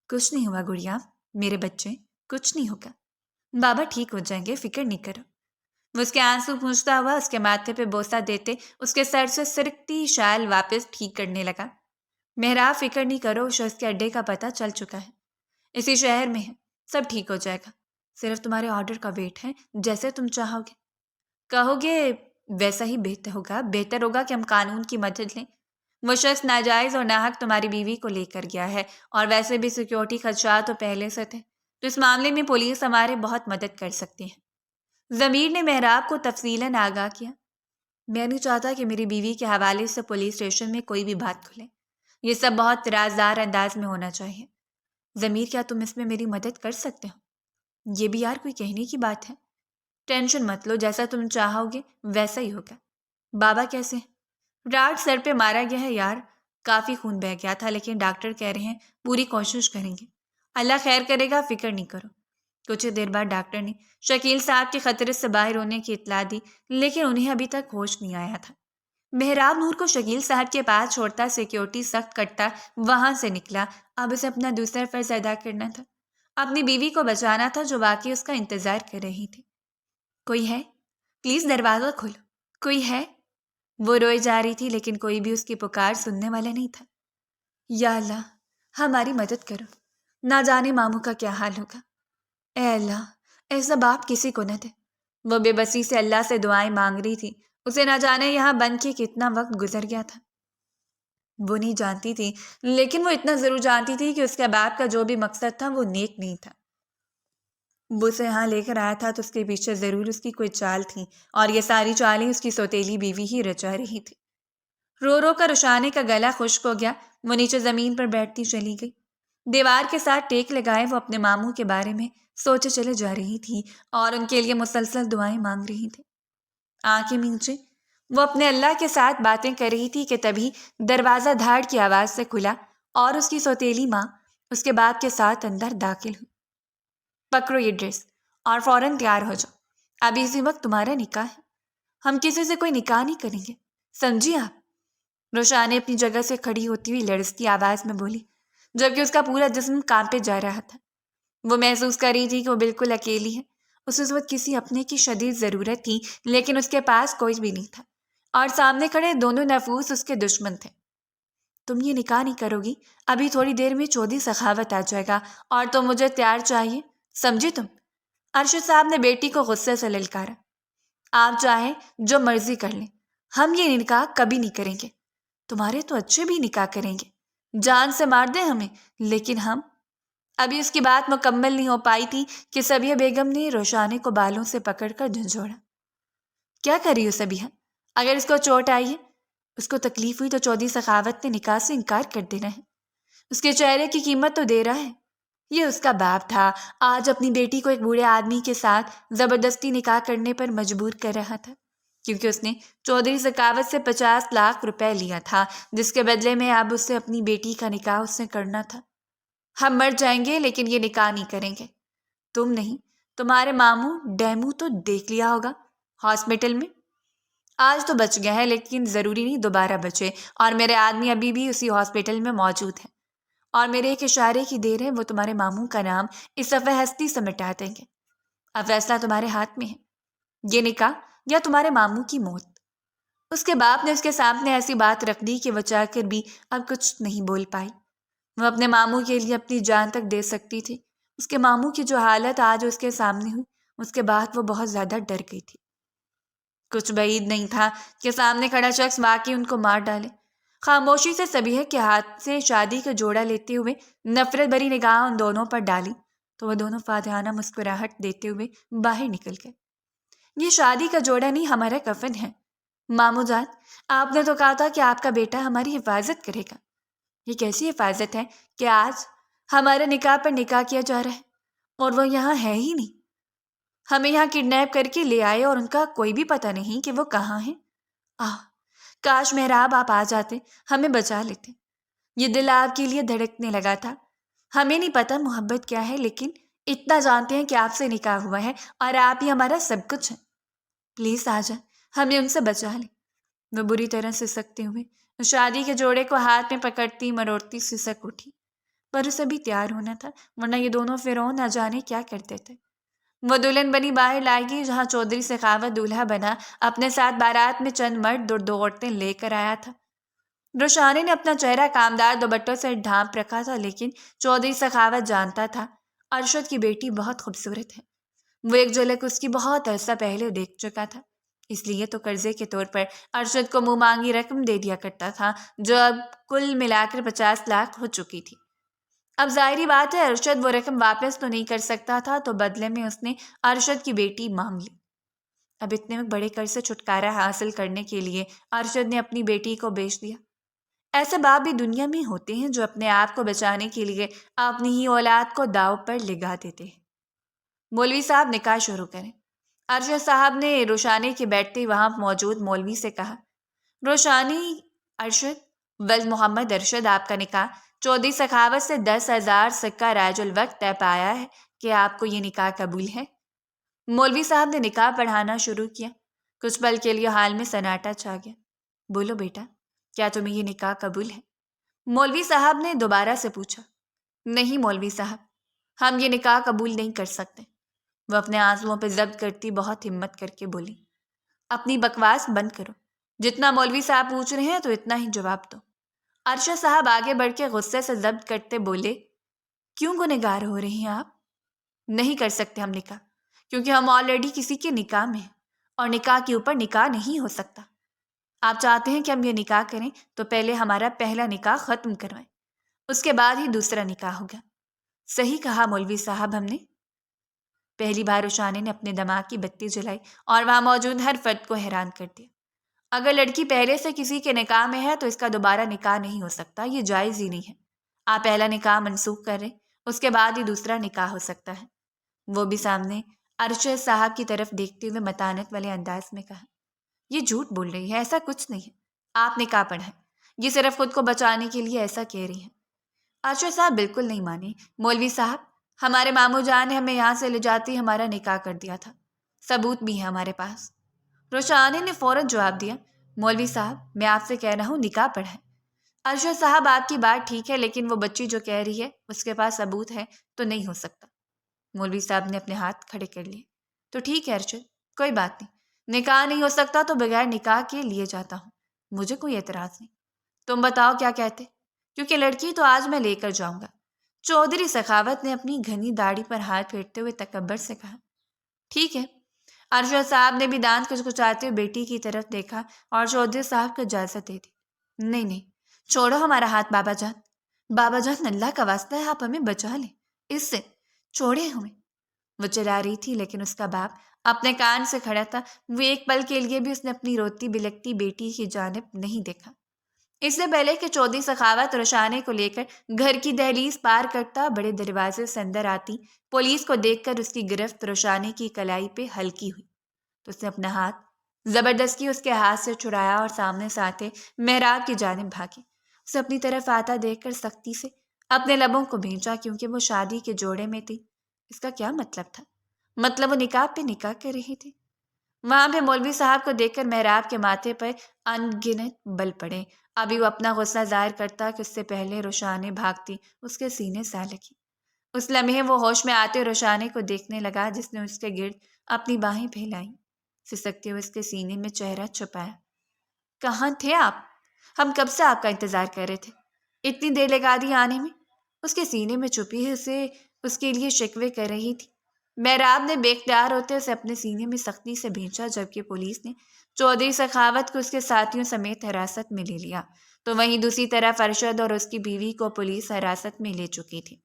کچھ نہیں ہوا گڑیا، میرے بچے، کچھ نہیں ہوگا، بابا ٹھیک ہو جائیں گے، فکر نہیں کرو۔ وہ اس کے آنسو پوچھتا ہوا اس کے ماتھے پہ بوسہ دیتے اس کے سر سے سرکتی شال واپس ٹھیک کرنے لگا۔ محراب، فکر نہیں کرو، شخص کے اڈے کا پتہ چل چکا ہے، اسی شہر میں ہے، سب ٹھیک ہو جائے گا، صرف تمہارے آرڈر کا ویٹ ہے، جیسے تم چاہو گے کہو گے ویسا ہی بہتر ہوگا کہ ہم قانون کی مدد لیں۔ وہ شخص ناجائز اور ناحق تمہاری بیوی کو لے کر گیا ہے، اور ویسے بھی سیکیورٹی خدشات تو پہلے سے تھے، تو اس معاملے میں پولیس ہمارے بہت مدد کر سکتی ہے۔ ضمیر نے محراب کو تفصیلاً آگاہ کیا۔ میں نہیں چاہتا کہ میری بیوی کے حوالے سے پولیس اسٹیشن میں کوئی بھی بات کھلے، یہ سب بہت رازدار انداز میں ہونا چاہیے۔ ضمیر، کیا تم اس میں میری مدد کر سکتے ہو؟ یہ بھی یار کوئی کہنے کی بات ہے۔ ٹینشن مت لو، جیسا تم چاہو گے ویسا ہی ہوگا۔ بابا کیسے ہیں؟ راڈ سر پہ مارا گیا ہے یار، کافی خون بہہ گیا تھا، لیکن ڈاکٹر کہہ رہے ہیں پوری کوشش کریں گے، اللہ خیر کرے گا، فکر نہیں کرو۔ کچھ دیر بعد ڈاکٹر نے شکیل صاحب کے خطرے سے باہر ہونے کی اطلاع دی، لیکن انہیں ابھی تک ہوش نہیں آیا تھا۔ محراب نور کو شکیل صاحب کے پاس چھوڑتا سیکیورٹی سخت کرتا وہاں سے نکلا۔ اب اسے اپنا دوسرا فرض ادا کرنا تھا، اپنی بیوی کو بچانا تھا جو واقعی اس کا انتظار کر رہی تھی۔ کوئی ہے؟ پلیز دروازہ کھولو، کوئی ہے؟ وہ روئے جا رہی تھی، لیکن کوئی بھی اس کی پکار سننے والا نہیں تھا۔ یا اللہ، ہماری مدد کرو، نہ جانے ماموں کا کیا حال ہوگا۔ اے اللہ، ایسا باپ کسی کو نہ دے۔ وہ بے بسی سے اللہ سے دعائیں مانگ رہی تھی، اسے نہ جانے یہاں بن کے کتنا وقت گزر گیا تھا۔ وہ نہیں جانتی تھی، لیکن وہ اتنا ضرور جانتی تھی کہ اس کے باپ کا جو بھی مقصد تھا وہ نیک نہیں تھا۔ وہ اسے یہاں لے کر آیا تھا تو اس کے پیچھے ضرور اس کی کوئی چال تھی، اور یہ ساری چالیں اس کی سوتیلی بیوی ہی رچا رہی تھی۔ رو رو کر رشانے کا گلا خشک ہو گیا، وہ نیچے زمین پر بیٹھتی چلی گئی۔ دیوار کے ساتھ ٹیک لگائے وہ اپنے ماموں کے بارے میں سوچے چلے جا رہی تھی اور ان کے لیے مسلسل دعائیں مانگ رہی تھی۔ آنکھیں مینچے وہ اپنے اللہ کے ساتھ باتیں کر رہی تھی کہ تبھی دروازہ دھاڑ کی آواز سے کھلا اور اس کی سوتیلی ماں اس کے باپ کے ساتھ اندر داخل ہوئی۔ پکڑو یہ ڈریس اور فوراً تیار ہو جاؤ، ابھی اسی وقت تمہارا نکاح ہے، ہم کسی سے کوئی نکاح نہیں کریں گے، سمجھی آپ؟ روشانے اپنی جگہ سے کھڑی ہوتی ہوئی لرزتی آواز میں بولی، جبکہ اس کا پورا جسم کانپے جا رہا تھا۔ وہ محسوس کر رہی تھی کہ وہ بالکل اکیلی ہے، اس وقت کسی اپنے کی شدید ضرورت تھی، لیکن اس کے پاس کوئی بھی نہیں تھا، اور سامنے کھڑے دونوں نفوس اس کے دشمن تھے۔ تم یہ نکاح نہیں کرو گی، ابھی تھوڑی دیر میں چودھری سخاوت آ جائے گا اور تو مجھے تیار چاہیے، سمجھے تم؟ ارشد صاحب نے بیٹی کو غصے سے للکارا۔ آپ چاہیں جو مرضی کر لیں، ہم یہ نکاح کبھی نہیں کریں گے، تمہارے تو اچھے بھی نکاح کریں گے، جان سے مار دیں ہمیں، لیکن ہم… ابھی اس کی بات مکمل نہیں ہو پائی تھی کہ سبیہ بیگم نے روشانے کو بالوں سے پکڑ کر جھنجھوڑا۔ کیا کر رہی ہو سبیہ؟ اگر اس کو چوٹ آئی ہے، اس کو تکلیف ہوئی تو چودھری سخاوت نے نکاح سے انکار کر دینا ہے، اس کے چہرے کی قیمت تو دے رہا ہے۔ یہ اس کا باپ تھا، آج اپنی بیٹی کو ایک بوڑھے آدمی کے ساتھ زبردستی نکاح کرنے پر مجبور کر رہا تھا، کیونکہ اس نے چودھری سخاوت سے 50 لاکھ روپے لیا تھا، جس کے بدلے میں اب اسے اپنی بیٹی کا نکاح اس سے کرنا تھا۔ ہم مر جائیں گے لیکن یہ نکاح نہیں کریں گے، تم نہیں، تمہارے ماموں ڈیمو تو دیکھ لیا ہوگا ہاسپٹل میں، آج تو بچ گیا ہے لیکن ضروری نہیں دوبارہ بچے، اور میرے آدمی ابھی بھی اسی ہاسپٹل میں موجود ہیں، اور میرے ایک اشارے کی دیر ہے وہ تمہارے ماموں کا نام اس صفحہ ہستی سے مٹا دیں گے۔ اب فیصلہ تمہارے ہاتھ میں ہے، یہ نکاح یا تمہارے ماموں کی موت۔ اس کے باپ نے اس کے سامنے ایسی بات رکھ دی کہ وہ چاہ کر بھی اب کچھ نہیں بول پائی۔ وہ اپنے ماموں کے لیے اپنی جان تک دے سکتی تھی۔ اس کے ماموں کی جو حالت آج اس کے سامنے ہوئی، اس کے بعد وہ بہت زیادہ ڈر گئی تھی۔ کچھ بعید نہیں تھا کہ سامنے کھڑا شخص واقعی ان کو مار ڈالے۔ خاموشی سے سبیہ کے ہاتھ سے شادی کا جوڑا لیتے ہوئے نفرت بھری نگاہ ان دونوں پر ڈالی تو وہ دونوں فاتحانہ مسکراہٹ دیتے ہوئے باہر نکل گئے۔ یہ شادی کا جوڑا نہیں، ہمارا کفن ہے۔ ماموں جان، آپ نے تو کہا تھا کہ آپ کا بیٹا ہماری حفاظت کرے گا۔ یہ کیسی حفاظت ہے کہ آج ہمارے نکاح پر نکاح کیا جا رہا ہے اور وہ یہاں ہے ہی نہیں، ہمیں یہاں کڈنیپ کر کے لے آئے اور ان کا کوئی بھی پتہ نہیں کہ وہ کہاں ہیں۔ کاش محراب آپ آ جاتے، ہمیں بچا لیتے۔ یہ دل آپ کے لیے دھڑکنے لگا تھا۔ ہمیں نہیں پتا محبت کیا ہے، لیکن اتنا جانتے ہیں کہ آپ سے نکاح ہوا ہے اور آپ ہی ہمارا سب کچھ ہیں۔ پلیز آ جائیں، ہمیں ان سے بچا لیں۔ وہ بری طرح سسکتے ہوئے شادی کے جوڑے کو ہاتھ میں پکڑتی مروڑتی سسک اٹھی، پر اسے بھی تیار ہونا تھا، ورنہ یہ دونوں فرعون نہ جانے کیا کرتے تھے۔ وہ دلہن بنی باہر لائے گی جہاں چودھری سخاوت دولہا بنا اپنے ساتھ بارات میں چند مرد اور 2 عورتیں لے کر آیا تھا۔ روشانے نے اپنا چہرہ کامدار دوپٹوں سے ڈھانپ رکھا تھا، لیکن چودھری سخاوت جانتا تھا ارشد کی بیٹی بہت خوبصورت ہے۔ وہ ایک جھلک اس کی بہت عرصہ پہلے دیکھ چکا تھا، اس لیے تو قرضے کے طور پر ارشد کو منہ مانگی رقم دے دیا کرتا تھا، جو اب کل ملا کر 50 لاکھ ہو چکی تھی۔ اب ظاہری بات ہے ارشد وہ رقم واپس تو نہیں کر سکتا تھا، تو بدلے میں اس نے ارشد کی بیٹی مانگ لی۔ اب اتنے بڑے قرض سے چھٹکارا حاصل کرنے کے لیے ارشد نے اپنی بیٹی کو بیچ دیا۔ ایسے باپ بھی دنیا میں ہوتے ہیں جو اپنے آپ کو بچانے کے لیے اپنی ہی اولاد کو داؤ پر لگا دیتے ہیں۔ مولوی صاحب نکاح شروع کریں، ارشد صاحب نے روشانی کے بیٹھتے وہاں موجود مولوی سے کہا۔ روشانی ارشد ولد محمد ارشد، آپ کا نکاح چودھری سخاوت سے 10,000 سکہ رائج الوقت طے پایا ہے کہ آپ کو یہ نکاح قبول ہے؟ مولوی صاحب نے نکاح پڑھانا شروع کیا۔ کچھ پل کے لیے حال میں سناٹا چھا گیا۔ بولو بیٹا، کیا تمہیں یہ نکاح قبول ہے؟ مولوی صاحب نے دوبارہ سے پوچھا۔ نہیں مولوی صاحب، ہم یہ نکاح قبول نہیں کر سکتے۔ وہ اپنے آنسوؤں پہ ضبط کرتی بہت ہمت کر کے بولی۔ اپنی بکواس بند کرو، جتنا مولوی صاحب پوچھ رہے ہیں تو اتنا ہی جواب دو۔ ارشد صاحب آگے بڑھ کے غصے سے ضبط کرتے بولے، کیوں گنہگار ہو رہے ہیں آپ؟ نہیں کر سکتے ہم نکاح، کیونکہ ہم آلریڈی کسی کے نکاح میں ہیں، اور نکاح کے اوپر نکاح نہیں ہو سکتا۔ آپ چاہتے ہیں کہ ہم یہ نکاح کریں تو پہلے ہمارا پہلا نکاح ختم کروائیں، اس کے بعد ہی دوسرا نکاح ہوگا۔ صحیح کہا مولوی صاحب ہم نے۔ پہلی بار روشانے نے اپنے دماغ کی بتی جلائی اور وہاں موجود ہر فرد کو حیران کر دیا۔ اگر لڑکی پہلے سے کسی کے نکاح میں ہے تو اس کا دوبارہ نکاح نہیں ہو سکتا، یہ جائز ہی نہیں ہے۔ آپ پہلا نکاح منسوخ کر رہے، اس کے بعد ہی دوسرا نکاح ہو سکتا ہے۔ وہ بھی سامنے ارشد صاحب کی طرف دیکھتے ہوئے متانت والے انداز میں کہا، یہ جھوٹ بول رہی ہے، ایسا کچھ نہیں ہے۔ آپ نکاح پڑھائیں، یہ صرف خود کو بچانے کے لیے ایسا کہہ رہی ہیں۔ ارشد صاحب بالکل نہیں مانے۔ مولوی صاحب، ہمارے ماموں جان نے ہمیں یہاں سے لے جاتے ہی ہمارا نکاح کر دیا تھا، ثبوت بھی ہے ہمارے پاس۔ روشانے نے فوراً جواب دیا، مولوی صاحب میں آپ سے کہہ رہا ہوں نکاح پڑھائیں۔ ارشد صاحب آپ کی بات ٹھیک ہے، لیکن وہ بچی جو کہہ رہی ہے اس کے پاس ثبوت ہے تو نہیں ہو سکتا۔ مولوی صاحب نے اپنے ہاتھ کھڑے کر لیے۔ تو ٹھیک ہے ارشد، کوئی بات نہیں، نکاح نہیں ہو سکتا تو بغیر نکاح کے لیے جاتا ہوں، مجھے کوئی اعتراض نہیں۔ تم بتاؤ کیا کہتے؟ کیونکہ لڑکی تو آج میں لے کر جاؤں گا۔ چودھری سخاوت نے اپنی گھنی داڑھی پر ہاتھ پھیرتے ہوئے تکبر سے کہا۔ ٹھیک ہے۔ ارشد صاحب نے بھی دانت کچکچاتے ہوئے بیٹی کی طرف دیکھا اور چودھری صاحب کو اجازت دے دی۔ نہیں، چھوڑو ہمارا ہاتھ بابا جان۔ بابا جان اللہ کا واسطہ ہے آپ ہمیں بچا لیں، اس سے چھوڑے ہمیں۔ وہ چلا رہی تھی لیکن اس کا باپ اپنے کان سے کھڑا تھا۔ وہ ایک پل کے لیے بھی اس نے اپنی روتی بلکتی بیٹی کی جانب نہیں دیکھا۔ اس سے پہلے کہ چودھری سخاوت روشانے کو لے کر گھر کی دہلیز پار کرتا بڑے دروازے سے اندر آتی، پولیس کو دیکھ کر اس کی گرفت روشانے کی کلائی پہ ہلکی ہوئی تو اس نے اپنا ہاتھ زبردستی اس کے ہاتھ سے چھڑایا اور سامنے سے آتے محراب کی جانب بھاگی۔ اسے اپنی طرف آتا دیکھ کر سختی سے اپنے لبوں کو بھینچا، کیونکہ وہ شادی کے جوڑے میں تھی۔ اس کا کیا مطلب تھا؟ مطلب وہ نکاح پہ نکاح کر رہی تھی۔ وہاں پہ مولوی صاحب کو دیکھ کر محراب کے ماتھے پر انگنت بل پڑے۔ ابھی وہ اپنا غصہ ظاہر کرتا کہ اس سے پہلے روشانے بھاگتی اس کے سینے سے لگی۔ اس لمحے وہ ہوش میں آتے روشانے کو دیکھنے لگا، جس نے اس کے گرد اپنی باہیں پھیلائیں، سسکتے ہوئے اس کے سینے میں چہرہ چھپایا۔ کہاں تھے آپ؟ ہم کب سے آپ کا انتظار کر رہے تھے، اتنی دیر لگا دی آنے میں۔ اس کے سینے میں چھپی اسے اس کے لیے شکوے کر رہی تھی۔ محراب نے بے اختیار ہوتے اسے اپنے سینے میں سختی سے بھینچا، جبکہ پولیس نے چودھری سخاوت کو اس کے ساتھیوں سمیت حراست میں لے لیا، تو وہیں دوسری طرف ارشد اور اس کی بیوی کو پولیس حراست میں لے چکی تھی۔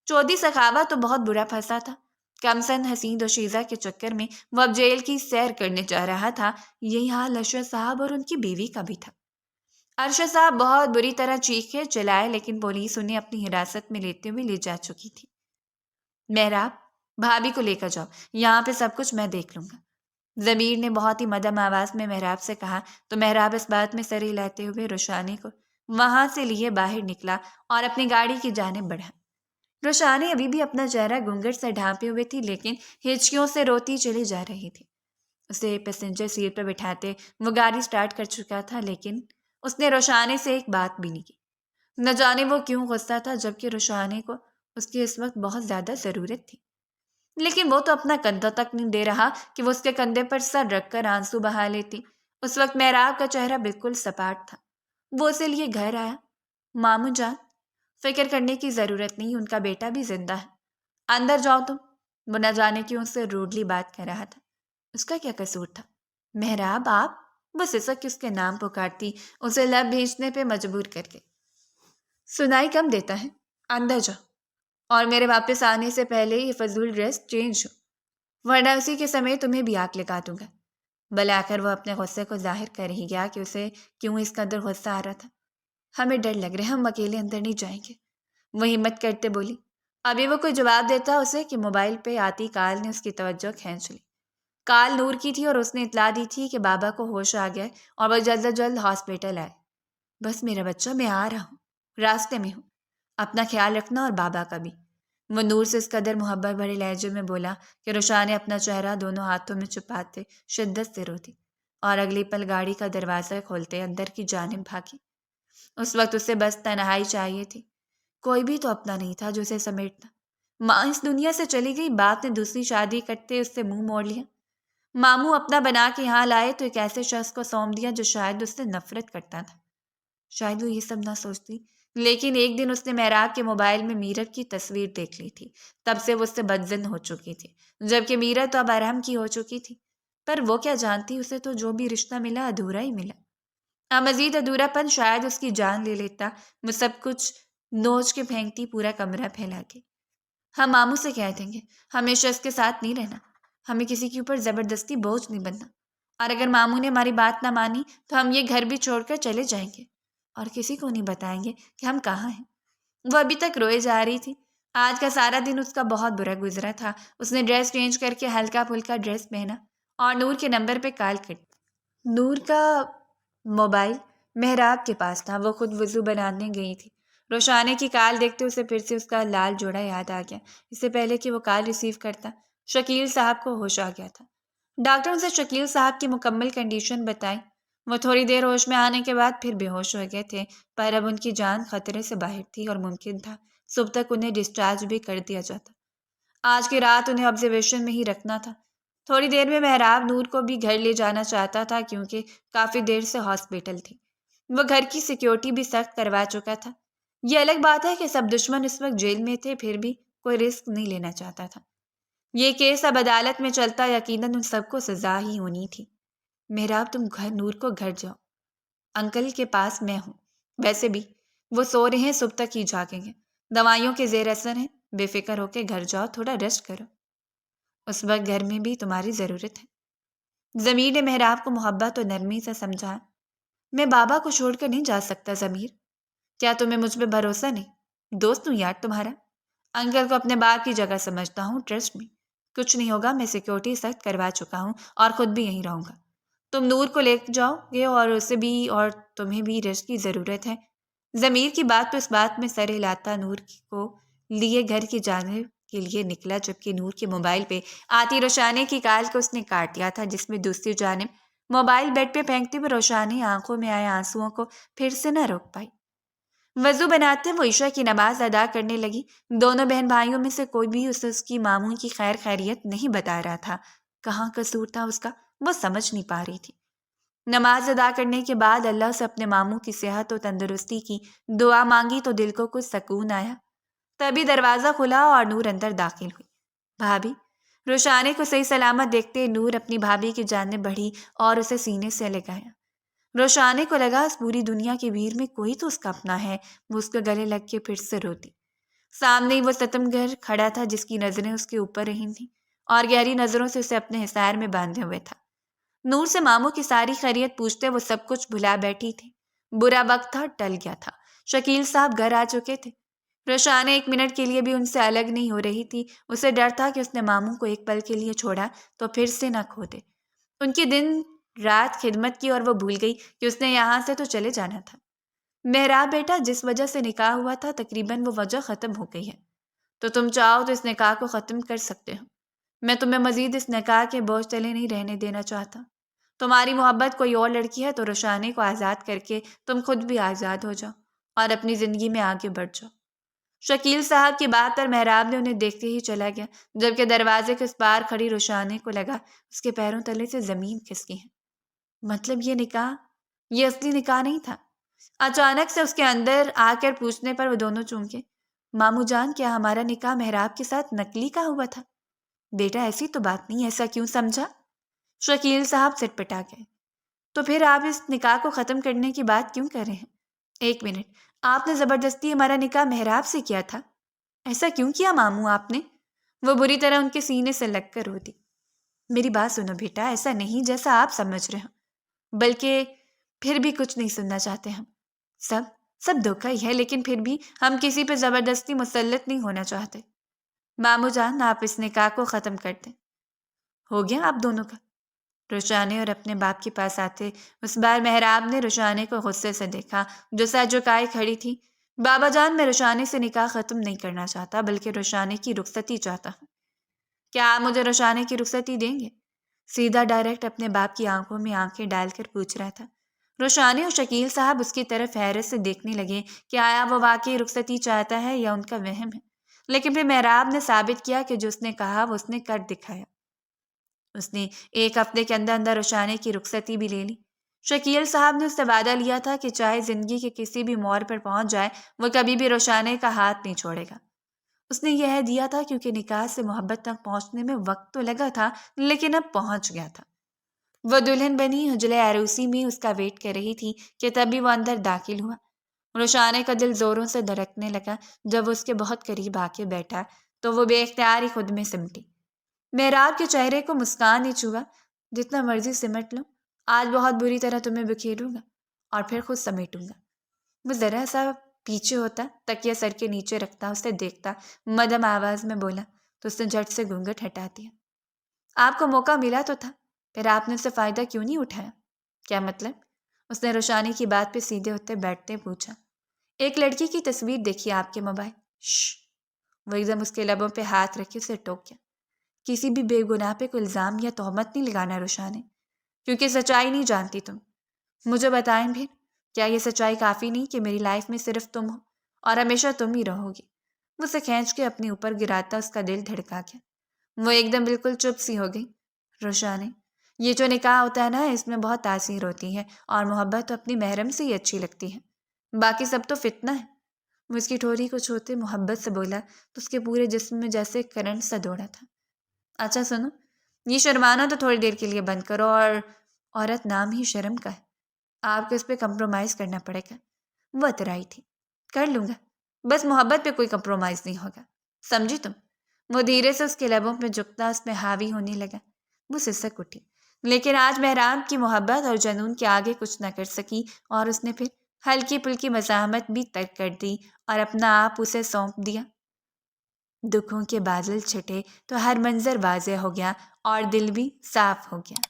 چودھری سخاوت تو بہت برا پھنسا تھا۔ کم سن حسین دوشیزہ کے چکر میں وہ اب جیل کی سیر کرنے جا رہا تھا۔ یہی حال ارشد صاحب اور ان کی بیوی کا بھی تھا۔ ارشد صاحب بہت بری طرح چیخے چلائے، لیکن پولیس انہیں اپنی حراست میں لیتے ہوئے لے جا چکی تھی۔ محراب، بھابھی کو لے کر جاؤ، یہاں پہ سب کچھ میں دیکھ لوں گا، ضمیر نے بہت ہی مدھم آواز میں محراب سے کہا، تو محراب اس بات میں سر ہلاتے ہوئے روشانے کو وہاں سے لیے باہر نکلا اور اپنی گاڑی کی جانب بڑھا۔ روشانے ابھی بھی اپنا چہرہ گھونگھٹ سے ڈھانپے ہوئے تھی، لیکن ہچکیوں سے روتی چلی جا رہی تھی۔ اسے پیسنجر سیٹ پر بٹھاتے وہ گاڑی سٹارٹ کر چکا تھا، لیکن اس نے روشانے سے ایک بات بھی نہیں کی۔ نہ جانے وہ کیوں غصہ تھا، جبکہ روشانے کو اس کی اس وقت بہت زیادہ ضرورت تھی۔ لیکن وہ تو اپنا کندھا تک نہیں دے رہا کہ وہ اس کے کندھے پر سر رکھ کر آنسو بہا لیتی۔ اس وقت محراب کا چہرہ بالکل سپاٹ تھا۔ وہ اسے لیے گھر آیا۔ ماموں جان، فکر کرنے کی ضرورت نہیں، ان کا بیٹا بھی زندہ ہے، اندر جاؤ تم۔ وہ نہ جانے کیوں اس سے روڈلی بات کر رہا تھا۔ اس کا کیا قصور تھا؟ محراب آپ، وہ سسک کے اس کے نام پکارتی، اسے لب بھیجنے پہ مجبور کر کے۔ سنائی کم دیتا ہے، اندر جاؤ، اور میرے واپس آنے سے پہلے یہ فضول ڈریس چینج ہو، ورنہ اسی کے سمے تمہیں بھی آگ لگا دوں گا۔ بلا کر وہ اپنے غصے کو ظاہر کر ہی گیا کہ اسے کیوں اس قدر غصہ آ رہا تھا۔ ہمیں ڈر لگ رہا ہے، ہم اکیلے اندر نہیں جائیں گے، وہ ہمت کرتے بولی۔ ابھی وہ کوئی جواب دیتا اسے کہ موبائل پہ آتی کال نے اس کی توجہ کھینچ لی۔ کال نور کی تھی اور اس نے اطلاع دی تھی کہ بابا کو ہوش آ گیا اور وہ جلد از جلد ہاسپٹل آئے۔ بس میرا بچہ، میں آ رہا ہوں، راستے میں ہوں، اپنا خیال رکھنا اور بابا کا بھی۔ وہ نور سے اس قدر محبت بھرے لہجے میں بولا کہ روشانے اپنا چہرہ دونوں ہاتھوں میں چھپاتے شدت سے روتی، اور اگلی پل گاڑی کا دروازہ کھولتے اندر کی جانب بھاگی۔ اس وقت اسے بس تنہائی چاہیے تھی، کوئی بھی تو اپنا نہیں تھا جو اسے سمیٹتا۔ ماں اس دنیا سے چلی گئی، باپ نے دوسری شادی کرتے اس سے منہ موڑ لیا، ماموں اپنا بنا کے یہاں لائے تو ایک ایسے شخص کو سونپ دیا جو شاید اس سے نفرت کرتا تھا۔ شاید وہ یہ سب نہ سوچتی، لیکن ایک دن اس نے محراب کے موبائل میں میرت کی تصویر دیکھ لی تھی۔ تب سے وہ اس سے بدظن ہو چکی تھی، جبکہ میرت تو اب ارحم کی ہو چکی تھی۔ پر وہ کیا جانتی، اسے تو جو بھی رشتہ ملا ادھورا ہی ملا۔ مزید ادھورا پن شاید اس کی جان لے لیتا۔ وہ سب کچھ نوچ کے پھینکتی پورا کمرہ پھیلا کے۔ ہم ماموں سے کہہ دیں گے ہمیشہ اس کے ساتھ نہیں رہنا، ہمیں کسی کے اوپر زبردستی بوجھ نہیں بننا، اور اگر ماموں نے ہماری بات نہ مانی تو ہم یہ گھر بھی چھوڑ کر چلے جائیں گے اور کسی کو نہیں بتائیں گے کہ ہم کہاں ہیں۔ وہ ابھی تک روئے جا رہی تھی۔ آج کا سارا دن اس کا بہت برا گزرا تھا۔ اس نے ڈریس چینج کر کے ہلکا پھلکا ڈریس پہنا اور نور کے نمبر پہ کال کر۔ نور کا موبائل محراب کے پاس تھا۔ وہ خود وضو بنانے گئی تھی۔ روشانے کی کال دیکھتے اسے پھر سے اس کا لال جوڑا یاد آ گیا۔ اس سے پہلے کہ وہ کال ریسیو کرتا شکیل صاحب کو ہوش آ گیا تھا۔ ڈاکٹر نے شکیل صاحب کی مکمل کنڈیشن بتائی۔ وہ تھوڑی دیر ہوش میں آنے کے بعد پھر بے ہوش ہو گئے تھے، پر اب ان کی جان خطرے سے باہر تھی اور ممکن تھا صبح تک انہیں ڈسچارج بھی کر دیا جاتا۔ آج کی رات انہیں آبزرویشن میں ہی رکھنا تھا۔ تھوڑی دیر میں محراب نور کو بھی گھر لے جانا چاہتا تھا کیونکہ کافی دیر سے ہاسپٹل تھی۔ وہ گھر کی سیکیورٹی بھی سخت کروا چکا تھا۔ یہ الگ بات ہے کہ سب دشمن اس وقت جیل میں تھے، پھر بھی کوئی رسک نہیں لینا چاہتا تھا۔ یہ کیس اب عدالت میں چلتا، یقیناً ان سب کو سزا ہی ہونی تھی۔ محراب تم نور کو گھر جاؤ، انکل کے پاس میں ہوں، ویسے بھی وہ سو رہے ہیں، صبح تک ہی جاگیں گے، دوائیوں کے زیر اثر ہیں، بے فکر ہو کے گھر جاؤ، تھوڑا ریسٹ کرو، اس وقت گھر میں بھی تمہاری ضرورت ہے۔ ضمیر نے محراب کو محبت اور نرمی سے سمجھا۔ میں بابا کو چھوڑ کر نہیں جا سکتا ضمیر، کیا تمہیں مجھ پہ بھروسہ نہیں؟ دوست ہوں یار تمہارا، انکل کو اپنے باپ کی جگہ سمجھتا ہوں، ٹرسٹ میں کچھ نہیں ہوگا، میں سیکیورٹی سخت کروا چکا ہوں اور خود بھی یہیں رہوں گا۔ تم نور کو لے جاؤ گے اور اسے بھی اور تمہیں بھی ریسٹ کی ضرورت ہے۔ ضمیر کی بات تو اس بات میں سر ہلاتا نور کو لیے گھر کی جانب کے لیے نکلا، جبکہ نور کے موبائل پہ آتی روشانے کی کال کو اس نے کاٹ دیا تھا، جس میں دوسری جانب موبائل بیڈ پہ پھینکتے ہوئے روشانی آنکھوں میں آئے آنسوؤں کو پھر سے نہ روک پائی۔ وضو بناتے وہ عشاء کی نماز ادا کرنے لگی۔ دونوں بہن بھائیوں میں سے کوئی بھی اسے اس کی ماموں کی خیر خیریت نہیں بتا رہا تھا۔ کہاں قصور تھا اس کا، وہ سمجھ نہیں پا رہی تھی۔ نماز ادا کرنے کے بعد اللہ سے اپنے ماموں کی صحت و تندرستی کی دعا مانگی تو دل کو کچھ سکون آیا۔ تبھی دروازہ کھلا اور نور اندر داخل ہوئی۔ بھابھی، روشانے کو صحیح سلامت دیکھتے نور اپنی بھابھی کی جانب بڑھی اور اسے سینے سے لگایا۔ روشانے کو لگا اس پوری دنیا کی بھیڑ میں کوئی تو اس کا اپنا ہے۔ وہ اس کے گلے لگ کے پھر سے روتی۔ سامنے ہی وہ ستمگر کھڑا تھا جس کی نظریں اس کے اوپر رہی تھیں اور گہری نظروں سے اسے اپنے حصار میں باندھے ہوئے تھا۔ نور سے ماموں کی ساری خیریت پوچھتے وہ سب کچھ بھلا بیٹھی تھی۔ برا وقت تھا، ٹل گیا تھا۔ شکیل صاحب گھر آ چکے تھے۔ روشانے ایک منٹ کے لیے بھی ان سے الگ نہیں ہو رہی تھی۔ اسے ڈر تھا کہ اس نے ماموں کو ایک پل کے لیے چھوڑا تو پھر سے نہ کھو دے۔ ان کی دن رات خدمت کی اور وہ بھول گئی کہ اس نے یہاں سے تو چلے جانا تھا۔ محراب بیٹا، جس وجہ سے نکاح ہوا تھا تقریباً وہ وجہ ختم ہو گئی ہے، تو تم چاہو تو اس نکاح کو ختم کر سکتے ہو۔ میں تمہیں مزید اس نکاح کے بوجھ تلے نہیں رہنے دینا چاہتا۔ تمہاری محبت کوئی اور لڑکی ہے تو روشانے کو آزاد کر کے تم خود بھی آزاد ہو جاؤ اور اپنی زندگی میں آگے بڑھ جاؤ۔ شکیل صاحب کی بات پر محراب نے انہیں دیکھتے ہی چلا گیا، جبکہ دروازے کے اس پار کھڑی روشانے کو لگا اس کے پیروں تلے سے زمین کھسکی ہے۔ مطلب یہ نکاح، یہ اصلی نکاح نہیں تھا؟ اچانک سے اس کے اندر آ کر پوچھنے پر وہ دونوں چونکے۔ ماموں جان، کیا ہمارا نکاح محراب کے ساتھ نکلی کا ہوا تھا؟ بیٹا ایسی تو بات نہیں، ایسا کیوں سمجھا؟ شکیل صاحب سٹ پٹا گئے۔ تو پھر آپ اس نکاح کو ختم کرنے کی بات کیوں کر رہے ہیں؟ ایک منٹ، آپ نے زبردستی ہمارا نکاح محراب سے کیا تھا؟ ایسا کیوں کیا ماموں آپ نے؟ وہ بری طرح ان کے سینے سے لگ کر روتی۔ میری بات سنو بیٹا، ایسا نہیں جیسا آپ سمجھ رہے ہو، بلکہ پھر بھی کچھ نہیں سننا چاہتے ہم۔ سب دھوکہ ہی ہے، لیکن پھر بھی ہم کسی پہ زبردستی مسلط نہیں ہونا چاہتے۔ ماموں جان، آپ اس نکاح کو ختم کر دیں۔ ہو گیا آپ دونوں کا؟ روشانے اور اپنے باپ کے پاس آتے اس بار محراب نے روشانے کو غصے سے دیکھا، جو سر جھکائے کھڑی تھی۔ بابا جان، میں روشانے سے نکاح ختم نہیں کرنا چاہتا، بلکہ روشانے کی رخصتی چاہتا ہوں۔ کیا آپ مجھے روشانے کی رخصتی دیں گے؟ سیدھا ڈائریکٹ اپنے باپ کی آنکھوں میں آنکھیں ڈال کر پوچھ رہا تھا۔ روشانے اور شکیل صاحب اس کی طرف حیرت سے دیکھنے لگے کہ آیا وہ واقعی رخصتی چاہتا ہے یا ان کا وہم ہے، لیکن پھر محراب نے ثابت کیا کہ جو اس نے کہا وہ اس نے کر دکھایا۔ اس نے ایک ہفتے کے اندر اندر روشانے کی رخصتی بھی لے لی۔ شکیل صاحب نے اس سے وعدہ لیا تھا کہ چاہے زندگی کے کسی بھی موڑ پر پہنچ جائے، وہ کبھی بھی روشانے کا ہاتھ نہیں چھوڑے گا۔ اس نے یہ دیا تھا کیونکہ نکاح سے محبت تک پہنچنے میں وقت تو لگا تھا، لیکن اب پہنچ گیا تھا۔ وہ دلہن بنی حجلے عروسی میں اس کا ویٹ کر رہی تھی کہ تبھی وہ اندر داخل ہوا۔ روشانے کا دل زوروں سے دھڑکنے لگا جب وہ اس کے بہت قریب آ کے بیٹھا تو وہ بے اختیار ہی خود میں سمٹی۔ محراب کے چہرے کو مسکان ہی چھوا۔ جتنا مرضی سمٹ لو، آج بہت بری طرح تمہیں بکھیروں گا اور پھر خود سمیٹوں گا۔ وہ ذرا سا پیچھے ہوتا، تکیہ سر کے نیچے رکھتا، اسے دیکھتا، مدھم آواز میں بولا تو اس نے جھٹ سے گھونگھٹ ہٹا دیا۔ آپ کو موقع ملا تو تھا، پھر آپ نے اسے فائدہ کیوں نہیں اٹھایا؟ کیا مطلب؟ اس نے روشانی کی بات پہ سیدھے ہوتے بیٹھتے پوچھا۔ ایک لڑکی کی تصویر دیکھی آپ کے موبائل۔ شش! وہ ایک دم اس کے لبوں پہ ہاتھ رکھے اسے ٹوک گیا۔ کسی بھی بے گناہ پہ کوئی الزام یا تہمت نہیں لگانا روشانے، کیونکہ سچائی نہیں جانتی تم۔ مجھے بتائیں پھر، کیا یہ سچائی کافی نہیں کہ میری لائف میں صرف تم ہو اور ہمیشہ تم ہی رہو گی؟ وہ اسے کھینچ کے اپنے اوپر گراتا اس کا دل دھڑکا گیا۔ وہ ایک دم بالکل چپ سی ہو گئی۔ روشانے، یہ جو نکاح ہوتا ہے نا، اس میں بہت تاثیر ہوتی ہے، اور محبت تو اپنی محرم سے ہی اچھی لگتی ہے، باقی سب تو فتنہ ہے۔ وہ اس کی ٹھوری کو چھوتے محبت سے بولا تو اس کے پورے جسم میں جیسے کرنٹ سا دوڑا تھا۔ اچھا سنو، یہ شرمانا تو تھوڑی دیر کے لیے بند کرو، اور عورت نام ہی شرم کا ہے، آپ کو اس پہ کمپرومائز کرنا پڑے گا۔ وہ اترائی تھی۔ کر لوں گا، بس محبت پہ کوئی کمپرومائز نہیں ہوگا، سمجھی تم؟ وہ دھیرے سے اس کے لبوں پہ جھکتا اس میں حاوی ہونے لگا۔ وہ سسک اٹھی، لیکن آج محراب کی محبت اور جنون کے آگے کچھ نہ کر سکی، اور اس نے پھر ہلکی پھلکی مزاحمت بھی ترک کر دی اور اپنا آپ اسے سونپ دیا۔ دکھوں کے بادل چھٹے تو ہر منظر واضح ہو گیا اور دل بھی صاف ہو گیا۔